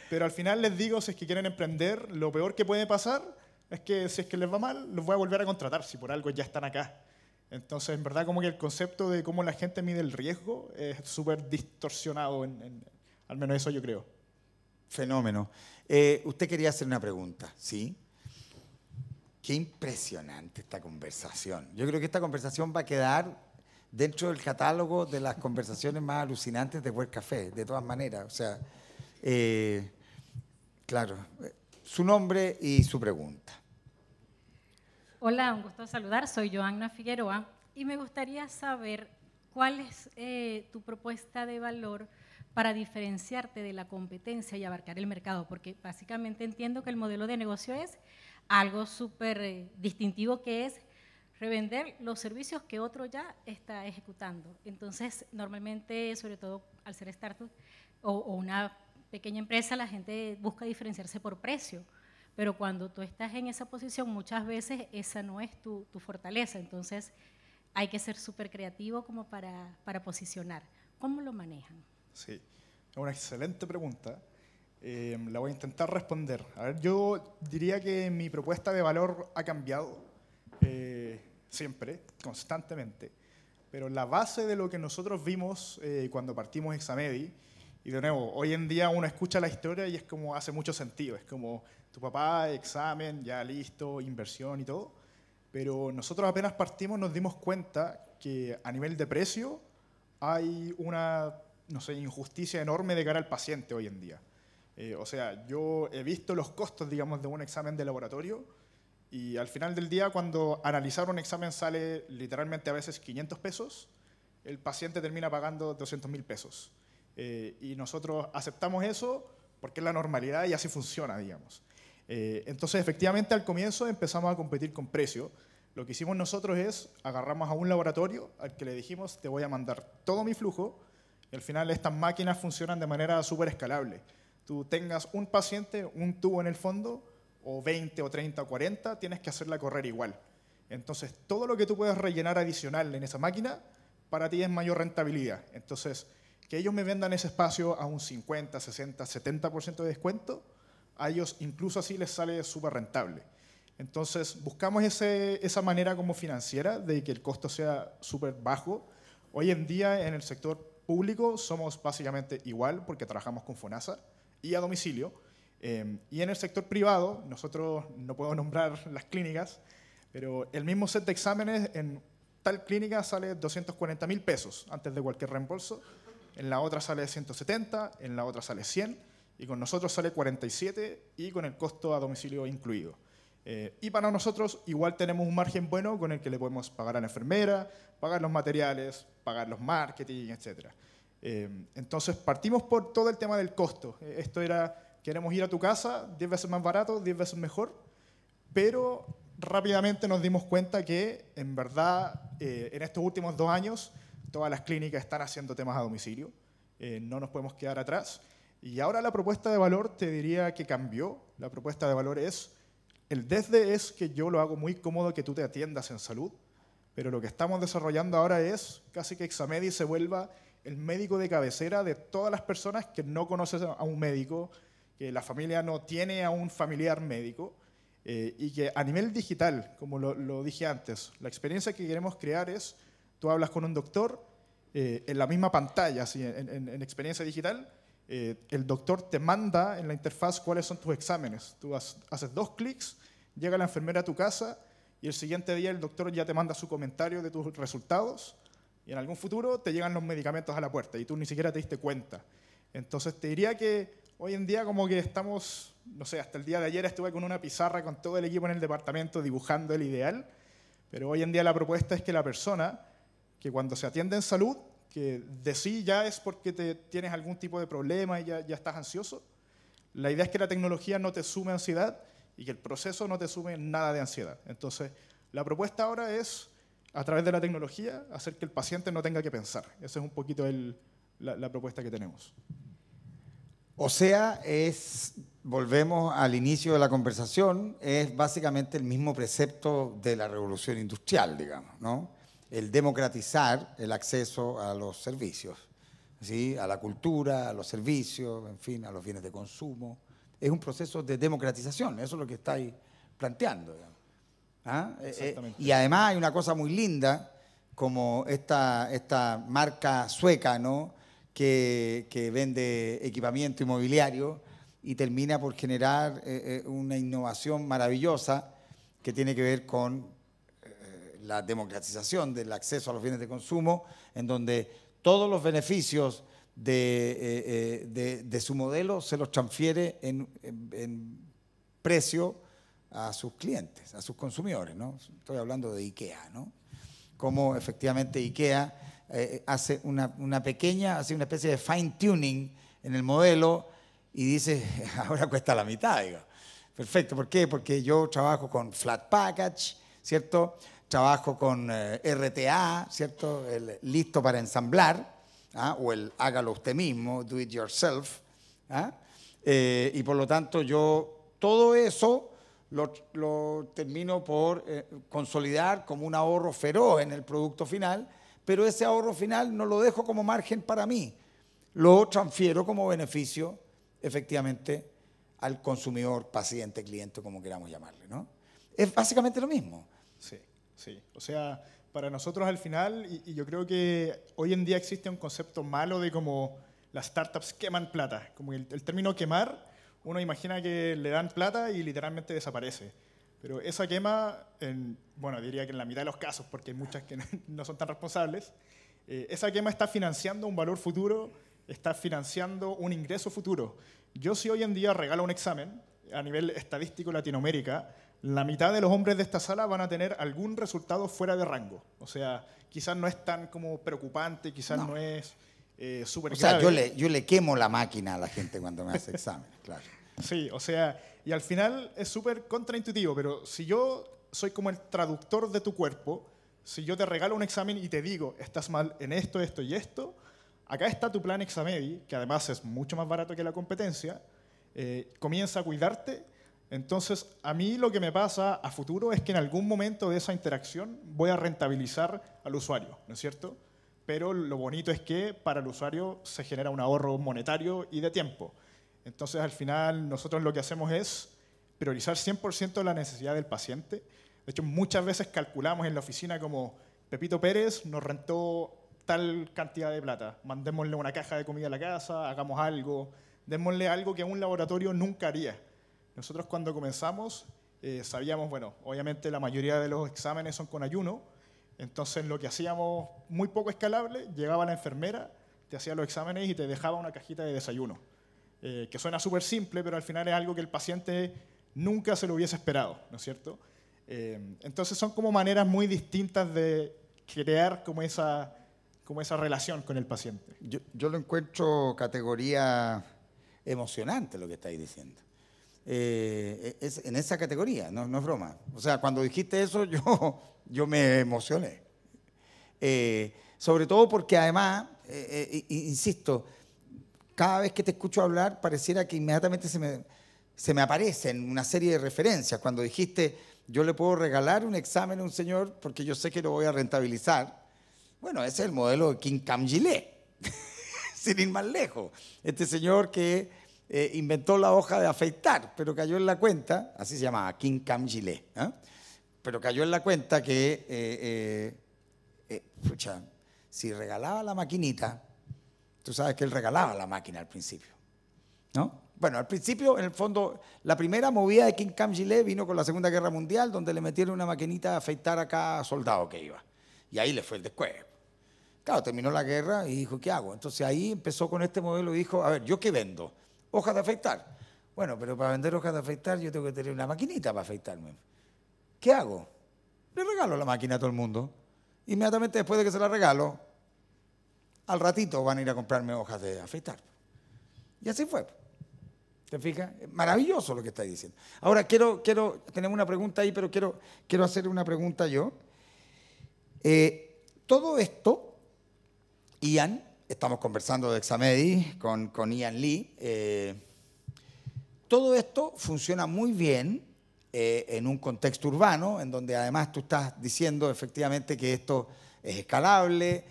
Pero al final les digo, si es que quieren emprender, lo peor que puede pasar es que si es que les va mal, los voy a volver a contratar, si por algo ya están acá. Entonces, en verdad, como que el concepto de cómo la gente mide el riesgo es súper distorsionado, al menos eso yo creo. Fenómeno. Usted quería hacer una pregunta, ¿sí? Qué impresionante esta conversación. Yo creo que esta conversación va a quedar dentro del catálogo de las conversaciones más alucinantes de Buen Café, de todas maneras. O sea, claro, su nombre y su pregunta. Hola, un gusto saludar. Soy Joanna Figueroa y me gustaría saber cuál es tu propuesta de valor para diferenciarte de la competencia y abarcar el mercado, porque básicamente entiendo que el modelo de negocio es algo súper distintivo, que es revender los servicios que otro ya está ejecutando. Entonces, normalmente, sobre todo al ser startup o una pequeña empresa, la gente busca diferenciarse por precio, pero cuando tú estás en esa posición, muchas veces esa no es tu fortaleza, entonces hay que ser súper creativo como para posicionar. ¿Cómo lo manejan? Sí, es una excelente pregunta. La voy a intentar responder. A ver, yo diría que mi propuesta de valor ha cambiado siempre, constantemente, pero la base de lo que nosotros vimos cuando partimos Examedi, y de nuevo, hoy en día uno escucha la historia y es como hace mucho sentido, es como tu papá, examen, ya listo, inversión y todo, pero nosotros apenas partimos nos dimos cuenta que a nivel de precio hay una, no sé, injusticia enorme de cara al paciente hoy en día. O sea, yo he visto los costos, digamos, de un examen de laboratorio y al final del día, cuando analizar un examen sale literalmente a veces 500 pesos, el paciente termina pagando 200.000 pesos. Y nosotros aceptamos eso porque es la normalidad y así funciona, digamos. Entonces, efectivamente, al comienzo empezamos a competir con precio. Lo que hicimos nosotros es, agarramos a un laboratorio al que le dijimos, te voy a mandar todo mi flujo, y al final estas máquinas funcionan de manera súper escalable. Tú tengas un paciente, un tubo en el fondo, o 20, o 30, o 40, tienes que hacerla correr igual. Entonces, todo lo que tú puedas rellenar adicional en esa máquina, para ti es mayor rentabilidad. Entonces, que ellos me vendan ese espacio a un 50, 60, 70% de descuento, a ellos incluso así les sale súper rentable. Entonces, buscamos esa manera como financiera de que el costo sea súper bajo. Hoy en día en el sector público somos básicamente igual porque trabajamos con FONASA y a domicilio. Y en el sector privado, nosotros no puedo nombrar las clínicas, pero el mismo set de exámenes en tal clínica sale 240.000 pesos antes de cualquier reembolso, en la otra sale 170, en la otra sale 100, y con nosotros sale 47 y con el costo a domicilio incluido. Y para nosotros igual tenemos un margen bueno con el que le podemos pagar a la enfermera, pagar los materiales, pagar los marketing, etc. Entonces partimos por todo el tema del costo. Esto era, queremos ir a tu casa, 10 veces más barato, 10 veces mejor, pero rápidamente nos dimos cuenta que en verdad en estos últimos 2 años todas las clínicas están haciendo temas a domicilio, no nos podemos quedar atrás. Y ahora la propuesta de valor te diría que cambió. La propuesta de valor es, el desde es que yo lo hago muy cómodo que tú te atiendas en salud, pero lo que estamos desarrollando ahora es casi que Examedi se vuelva el médico de cabecera de todas las personas que no conocen a un médico, que la familia no tiene a un familiar médico, y que a nivel digital, como lo dije antes, la experiencia que queremos crear es, tú hablas con un doctor en la misma pantalla, así, en experiencia digital, el doctor te manda en la interfaz cuáles son tus exámenes. Tú haces 2 clics, llega la enfermera a tu casa y el siguiente día el doctor ya te manda su comentario de tus resultados y en algún futuro te llegan los medicamentos a la puerta y tú ni siquiera te diste cuenta. Entonces te diría que hoy en día como que estamos, no sé, hasta el día de ayer estuve con una pizarra con todo el equipo en el departamento dibujando el ideal, pero hoy en día la propuesta es que la persona que cuando se atiende en salud, que de sí ya es porque tienes algún tipo de problema y ya estás ansioso. La idea es que la tecnología no te sume ansiedad y que el proceso no te sume nada de ansiedad. Entonces, la propuesta ahora es, a través de la tecnología, hacer que el paciente no tenga que pensar. Esa es un poquito la propuesta que tenemos. O sea, volvemos al inicio de la conversación, es básicamente el mismo precepto de la revolución industrial, digamos, ¿no? El democratizar el acceso a los servicios, ¿sí? A la cultura, a los servicios, en fin, a los bienes de consumo. Es un proceso de democratización, eso es lo que estáis planteando, digamos. ¿Ah? Exactamente. Y además hay una cosa muy linda, como esta marca sueca, ¿no? que vende equipamiento inmobiliario y termina por generar una innovación maravillosa que tiene que ver con la democratización del acceso a los bienes de consumo, en donde todos los beneficios de su modelo se los transfiere en precio a sus clientes, a sus consumidores, ¿no? Estoy hablando de IKEA, ¿no? Cómo efectivamente IKEA hace una especie de fine tuning en el modelo y dice, ahora cuesta la mitad, digo. Perfecto, ¿por qué? Porque yo trabajo con flat package, ¿cierto? Trabajo con RTA, ¿cierto? El listo para ensamblar, ¿ah? O el hágalo usted mismo, do it yourself, ¿ah? Y por lo tanto yo todo eso lo termino por consolidar como un ahorro feroz en el producto final, pero ese ahorro final no lo dejo como margen para mí, lo transfiero como beneficio efectivamente al consumidor, paciente, cliente, como queramos llamarle, ¿no? Es básicamente lo mismo. Sí, sí. O sea, para nosotros al final, y yo creo que hoy en día existe un concepto malo de cómo las startups queman plata. Como el término quemar, uno imagina que le dan plata y literalmente desaparece. Pero esa quema, bueno, diría que en la mitad de los casos, porque hay muchas que no son tan responsables, esa quema está financiando un valor futuro, está financiando un ingreso futuro. Yo si hoy en día regalo un examen, a nivel estadístico Latinoamérica, la mitad de los hombres de esta sala van a tener algún resultado fuera de rango. O sea, quizás no es tan como preocupante, quizás no es súper grave. O sea, yo le quemo la máquina a la gente cuando me hace exámenes, claro. Sí, o sea, y al final es súper contraintuitivo, pero si yo soy como el traductor de tu cuerpo, si yo te regalo un examen y te digo, estás mal en esto, esto y esto, acá está tu plan Examedi, que además es mucho más barato que la competencia, comienza a cuidarte. Entonces, a mí lo que me pasa a futuro es que en algún momento de esa interacción voy a rentabilizar al usuario, ¿no es cierto? Pero lo bonito es que para el usuario se genera un ahorro monetario y de tiempo. Entonces, al final, nosotros lo que hacemos es priorizar 100% la necesidad del paciente. De hecho, muchas veces calculamos en la oficina como Pepito Pérez nos rentó tal cantidad de plata, mandémosle una caja de comida a la casa, hagamos algo, démosle algo que un laboratorio nunca haría. Nosotros cuando comenzamos sabíamos, bueno, obviamente la mayoría de los exámenes son con ayuno, entonces lo que hacíamos muy poco escalable, llegaba la enfermera, te hacía los exámenes y te dejaba una cajita de desayuno, que suena súper simple, pero al final es algo que el paciente nunca se lo hubiese esperado, ¿no es cierto? Entonces son como maneras muy distintas de crear como esa relación con el paciente. Yo lo encuentro categoría emocionante lo que estáis diciendo. Es en esa categoría, no es broma. O sea, cuando dijiste eso yo me emocioné. Sobre todo porque además, insisto, cada vez que te escucho hablar pareciera que inmediatamente se me aparecen una serie de referencias. Cuando dijiste, yo le puedo regalar un examen a un señor porque yo sé que lo voy a rentabilizar. Bueno, ese es el modelo de Quincamp Gillet, sin ir más lejos. Este señor que inventó la hoja de afeitar, pero cayó en la cuenta, así se llamaba, Quincamp Gillet, ¿eh? Pero cayó en la cuenta que, pucha, si regalaba la maquinita, tú sabes que él regalaba la máquina al principio, ¿no? Bueno, al principio, en el fondo, la primera movida de Quincamp Gillet vino con la Segunda Guerra Mundial, donde le metieron una maquinita de afeitar a cada soldado que iba. Y ahí le fue el descueve. Claro, terminó la guerra y dijo, ¿qué hago? Entonces ahí empezó con este modelo y dijo, a ver, ¿yo qué vendo? Hojas de afeitar. Bueno, pero para vender hojas de afeitar yo tengo que tener una maquinita para afeitarme. ¿Qué hago? Le regalo la máquina a todo el mundo. Inmediatamente después de que se la regalo, al ratito van a ir a comprarme hojas de afeitar. Y así fue. ¿Te fijas? Maravilloso lo que estáis diciendo. Ahora, tenemos una pregunta ahí, pero quiero hacer una pregunta yo. Todo esto, Ian, estamos conversando de Examedi con Ian Lee, todo esto funciona muy bien en un contexto urbano, en donde además tú estás diciendo efectivamente que esto es escalable,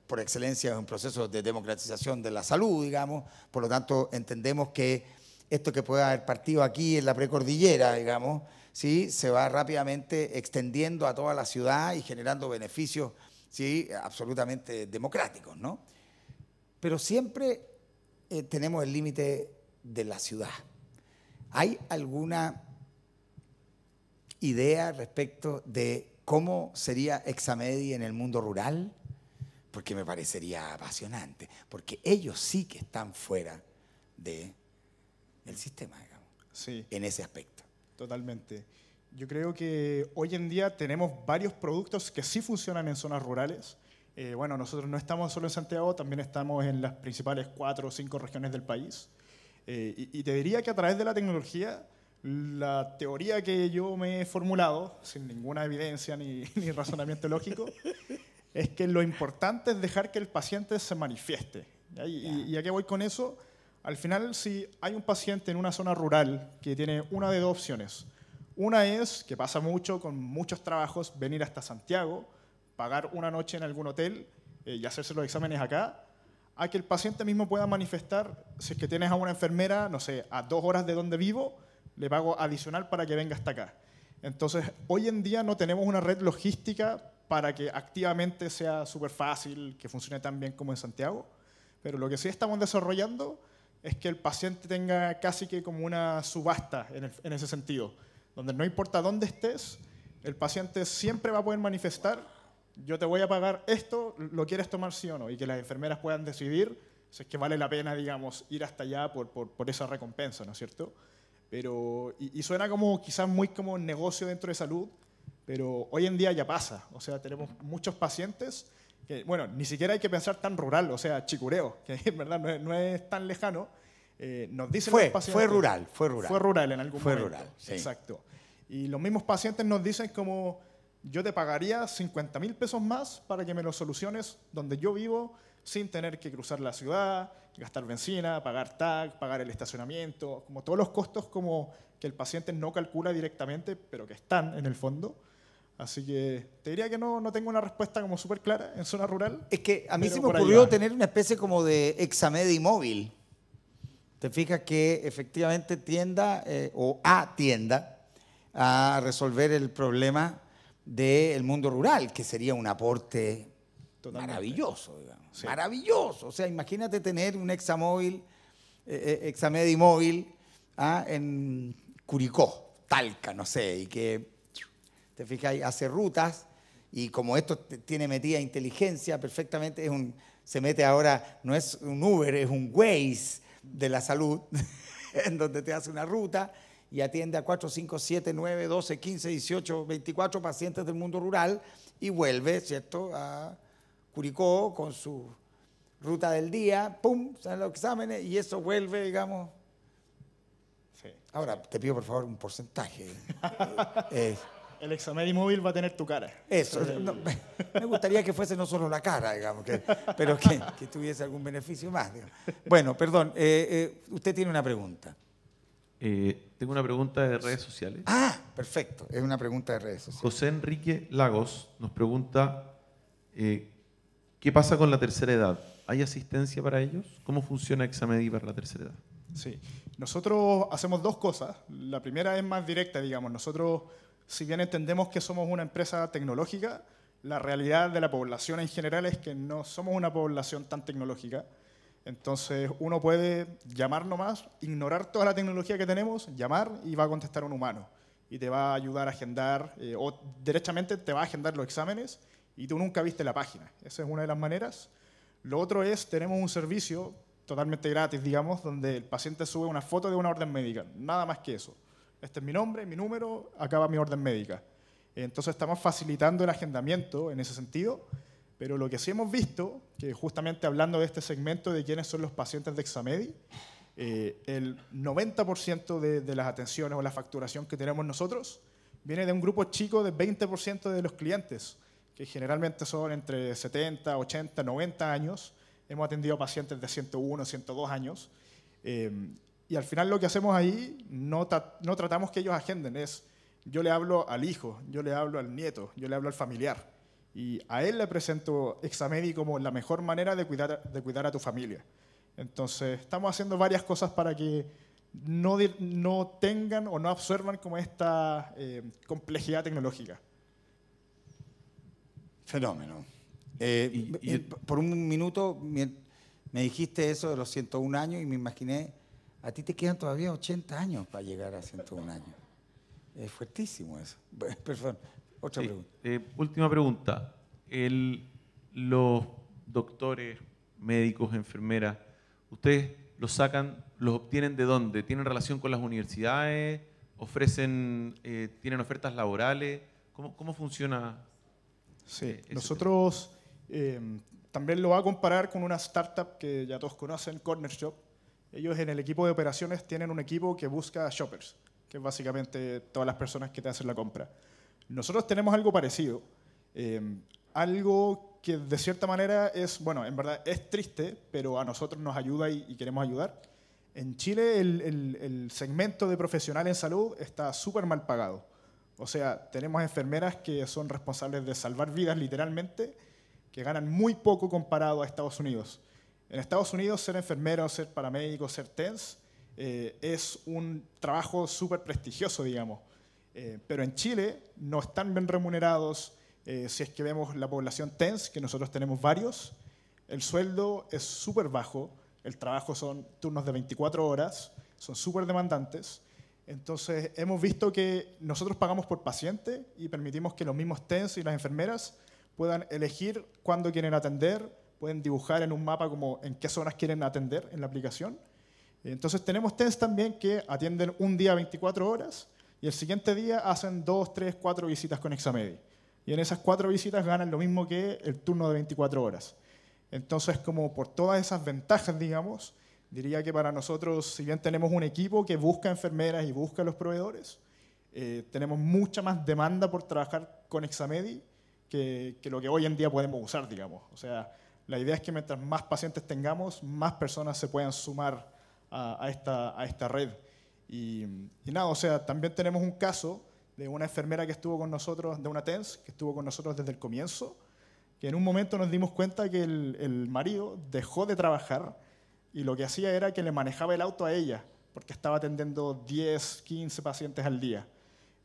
por excelencia es un proceso de democratización de la salud, digamos, por lo tanto entendemos que esto que puede haber partido aquí en la precordillera, digamos, ¿sí? Se va rápidamente extendiendo a toda la ciudad y generando beneficios, ¿sí? Absolutamente democráticos, ¿no? Pero siempre tenemos el límite de la ciudad. ¿Hay alguna idea respecto de cómo sería Examedi en el mundo rural? Porque me parecería apasionante, porque ellos sí que están fuera del sistema, digamos, Sí. en ese aspecto. Totalmente. Yo creo que hoy en día tenemos varios productos que sí funcionan en zonas rurales. Bueno, nosotros no estamos solo en Santiago, también estamos en las principales 4 o 5 regiones del país. Y te diría que a través de la tecnología, la teoría que yo me he formulado, sin ninguna evidencia ni razonamiento lógico, es que lo importante es dejar que el paciente se manifieste. ¿Y a qué voy con eso? Al final, si hay un paciente en una zona rural que tiene una de 2 opciones, una es, que pasa mucho con muchos trabajos, venir hasta Santiago, pagar una noche en algún hotel y hacerse los exámenes acá, a que el paciente mismo pueda manifestar, si es que tienes a una enfermera, no sé, a 2 horas de donde vivo, le pago adicional para que venga hasta acá. Entonces, hoy en día no tenemos una red logística para que activamente sea súper fácil, que funcione tan bien como en Santiago, pero lo que sí estamos desarrollando es que el paciente tenga casi que como una subasta en ese sentido, donde no importa dónde estés, el paciente siempre va a poder manifestar, yo te voy a pagar esto, ¿lo quieres tomar sí o no? Y que las enfermeras puedan decidir si es que vale la pena, digamos, ir hasta allá por esa recompensa, ¿no es cierto? Pero, y suena como quizás muy como negocio dentro de salud, pero hoy en día ya pasa. O sea, tenemos muchos pacientes que, bueno, ni siquiera hay que pensar tan rural, o sea, Chicureo, que en verdad no es tan lejano. Nos dicen los pacientes, fue rural. Fue rural en algún momento. Fue rural, sí. Exacto. Y los mismos pacientes nos dicen como, yo te pagaría 50.000 pesos más para que me lo soluciones donde yo vivo, sin tener que cruzar la ciudad, gastar benzina, pagar TAC, pagar el estacionamiento, como todos los costos como que el paciente no calcula directamente, pero que están en el fondo. Así que te diría que no tengo una respuesta como súper clara en zona rural. Es que a mí pero se me por ahí ocurrió va. tener una especie como de Examedi móvil. Te fijas que efectivamente tienda a resolver el problema del mundo rural, que sería un aporte Totalmente. maravilloso, digamos. Sí. Maravilloso. O sea, imagínate tener un Examedi móvil en Curicó, Talca, no sé, y que, te fijas, hace rutas, y como esto tiene metida inteligencia perfectamente, se mete ahora, no es un Uber, es un Waze de la salud, en donde te hace una ruta y atiende a 4, 5, 7, 9, 12, 15, 18, 24 pacientes del mundo rural y vuelve, ¿cierto?, a Curicó con su ruta del día, pum, salen los exámenes y eso vuelve, digamos. Sí. Ahora, te pido por favor un porcentaje. El Examedi móvil va a tener tu cara. Eso, no, me gustaría que fuese no solo la cara, digamos, pero que tuviese algún beneficio más. Digamos. Bueno, perdón, usted tiene una pregunta. Tengo una pregunta de redes sociales. Ah, perfecto, es una pregunta de redes sociales. José Enrique Lagos nos pregunta, ¿qué pasa con la tercera edad? ¿Hay asistencia para ellos? ¿Cómo funciona Examedi para la tercera edad? Sí, nosotros hacemos dos cosas. La primera es más directa, digamos. Nosotros, si bien entendemos que somos una empresa tecnológica, la realidad de la población en general es que no somos una población tan tecnológica. Entonces, uno puede llamar nomás, ignorar toda la tecnología que tenemos, llamar y va a contestar un humano. Y te va a ayudar a agendar, o derechamente te va a agendar los exámenes y tú nunca viste la página. Esa es una de las maneras. Lo otro es, tenemos un servicio totalmente gratis, digamos, donde el paciente sube una foto de una orden médica. Nada más que eso. Este es mi nombre, mi número, acá va mi orden médica. Entonces estamos facilitando el agendamiento en ese sentido, pero lo que sí hemos visto, que justamente hablando de este segmento de quiénes son los pacientes de Examedi, el 90% de las atenciones o la facturación que tenemos nosotros viene de un grupo chico de 20% de los clientes, que generalmente son entre 70, 80, 90 años. Hemos atendido a pacientes de 101, 102 años. Y al final lo que hacemos ahí, no tratamos que ellos agenden, yo le hablo al hijo, yo le hablo al nieto, yo le hablo al familiar. Y a él le presento Examedi como la mejor manera de cuidar a tu familia. Entonces, estamos haciendo varias cosas para que no tengan o no absorban como esta complejidad tecnológica. Fenómeno. Por un minuto me dijiste eso de los 101 años y me imaginé, a ti te quedan todavía 80 años para llegar a 101 años. Es fuertísimo eso. Perdón, otra pregunta. Última pregunta. Los doctores, médicos, enfermeras, ¿ustedes los obtienen de dónde? ¿Tienen relación con las universidades? ¿Tienen ofertas laborales? ¿Cómo funciona? Sí, nosotros también lo va a comparar con una startup que ya todos conocen, Corner Shop. Ellos en el equipo de operaciones tienen un equipo que busca shoppers, que es básicamente todas las personas que te hacen la compra. Nosotros tenemos algo parecido, algo que de cierta manera bueno, en verdad es triste, pero a nosotros nos ayuda y queremos ayudar. En Chile el segmento de profesional en salud está súper mal pagado. O sea, tenemos enfermeras que son responsables de salvar vidas literalmente, que ganan muy poco comparado a Estados Unidos. En Estados Unidos ser enfermero, ser paramédico, ser TENS es un trabajo súper prestigioso, digamos. Pero en Chile no están bien remunerados. Si es que vemos la población TENS, que nosotros tenemos varios, el sueldo es súper bajo, el trabajo son turnos de 24 horas, son súper demandantes. Entonces hemos visto que nosotros pagamos por paciente y permitimos que los mismos TENS y las enfermeras puedan elegir cuándo quieren atender, pueden dibujar en un mapa como en qué zonas quieren atender en la aplicación. Entonces tenemos TENS también que atienden un día 24 horas y el siguiente día hacen 2, 3, 4 visitas con Examedi. Y en esas 4 visitas ganan lo mismo que el turno de 24 horas. Entonces, como por todas esas ventajas, digamos, diría que para nosotros, si bien tenemos un equipo que busca enfermeras y busca a los proveedores, tenemos mucha más demanda por trabajar con Examedi que lo que hoy en día podemos usar, digamos. O sea, la idea es que mientras más pacientes tengamos, más personas se puedan sumar a esta red. Y nada, o sea, también tenemos un caso de una enfermera que estuvo con nosotros, de una TENS, que estuvo con nosotros desde el comienzo, que en un momento nos dimos cuenta que el marido dejó de trabajar y lo que hacía era que le manejaba el auto a ella, porque estaba atendiendo 10, 15 pacientes al día.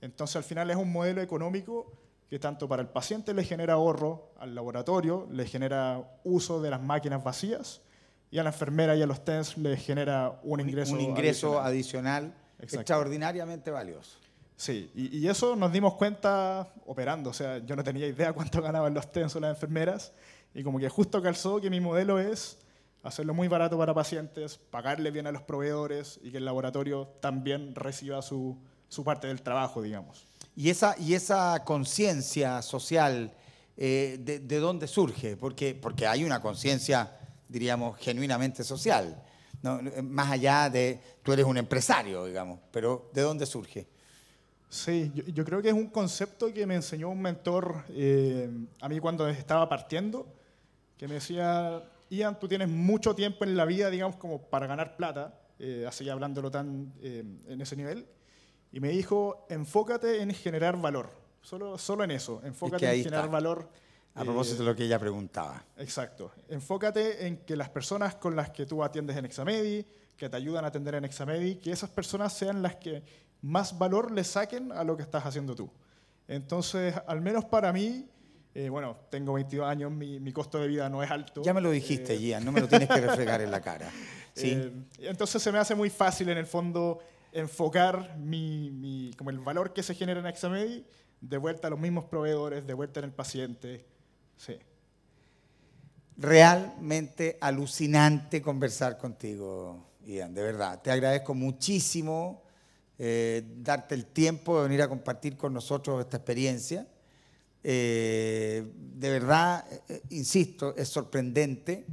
Entonces, al final es un modelo económico que tanto para el paciente le genera ahorro, al laboratorio le genera uso de las máquinas vacías y a la enfermera y a los TENS le genera un ingreso adicional Exacto. extraordinariamente valioso. Sí, y eso nos dimos cuenta operando. O sea, yo no tenía idea cuánto ganaban los TENS o las enfermeras. Y como que justo calzó que mi modelo es hacerlo muy barato para pacientes, pagarle bien a los proveedores y que el laboratorio también reciba su parte del trabajo, digamos. Y esa conciencia social, ¿de dónde surge? Porque hay una conciencia, diríamos, genuinamente social. ¿No? Más allá de, tú eres un empresario, digamos, pero ¿de dónde surge? Sí, yo creo que es un concepto que me enseñó un mentor a mí cuando estaba partiendo, que me decía, Ian, tú tienes mucho tiempo en la vida, digamos, como para ganar plata, así hablándolo tan en ese nivel, y me dijo, enfócate en generar valor, solo en eso, enfócate en generar valor. A propósito de lo que ella preguntaba. Exacto, enfócate en que las personas con las que tú atiendes en Examedi, que te ayudan a atender en Examedi, que esas personas sean las que más valor le saquen a lo que estás haciendo tú. Entonces, al menos para mí, bueno, tengo 22 años, mi costo de vida no es alto. Ya me lo dijiste, Gian, no me lo tienes que refregar en la cara. ¿Sí? Entonces se me hace muy fácil, en el fondo, enfocar como el valor que se genera en Examedi de vuelta a los mismos proveedores, de vuelta en el paciente. Sí. Realmente alucinante conversar contigo, Ian, de verdad. Te agradezco muchísimo darte el tiempo de venir a compartir con nosotros esta experiencia. De verdad, insisto, es sorprendente.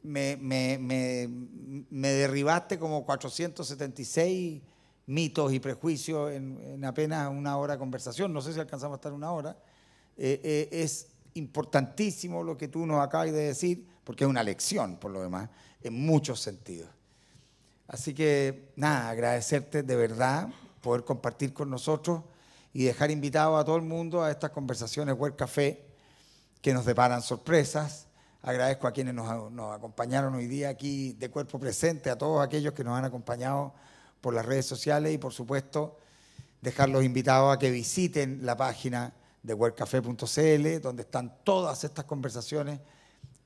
Me derribaste como 476 mitos y prejuicios en apenas una hora de conversación. No sé si alcanzamos a estar una hora. Es importantísimo lo que tú nos acabas de decir, porque es una lección, por lo demás, en muchos sentidos. Así que, nada, agradecerte de verdad poder compartir con nosotros y dejar invitado a todo el mundo a estas conversaciones Web Café que nos deparan sorpresas. Agradezco a quienes nos acompañaron hoy día aquí de cuerpo presente, a todos aquellos que nos han acompañado por las redes sociales y, por supuesto, dejarlos invitados a que visiten la página de webcafé.cl, donde están todas estas conversaciones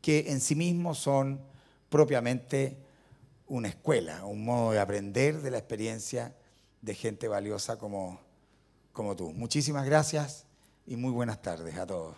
que en sí mismos son propiamente una escuela, un modo de aprender de la experiencia de gente valiosa como tú. Muchísimas gracias y muy buenas tardes a todos.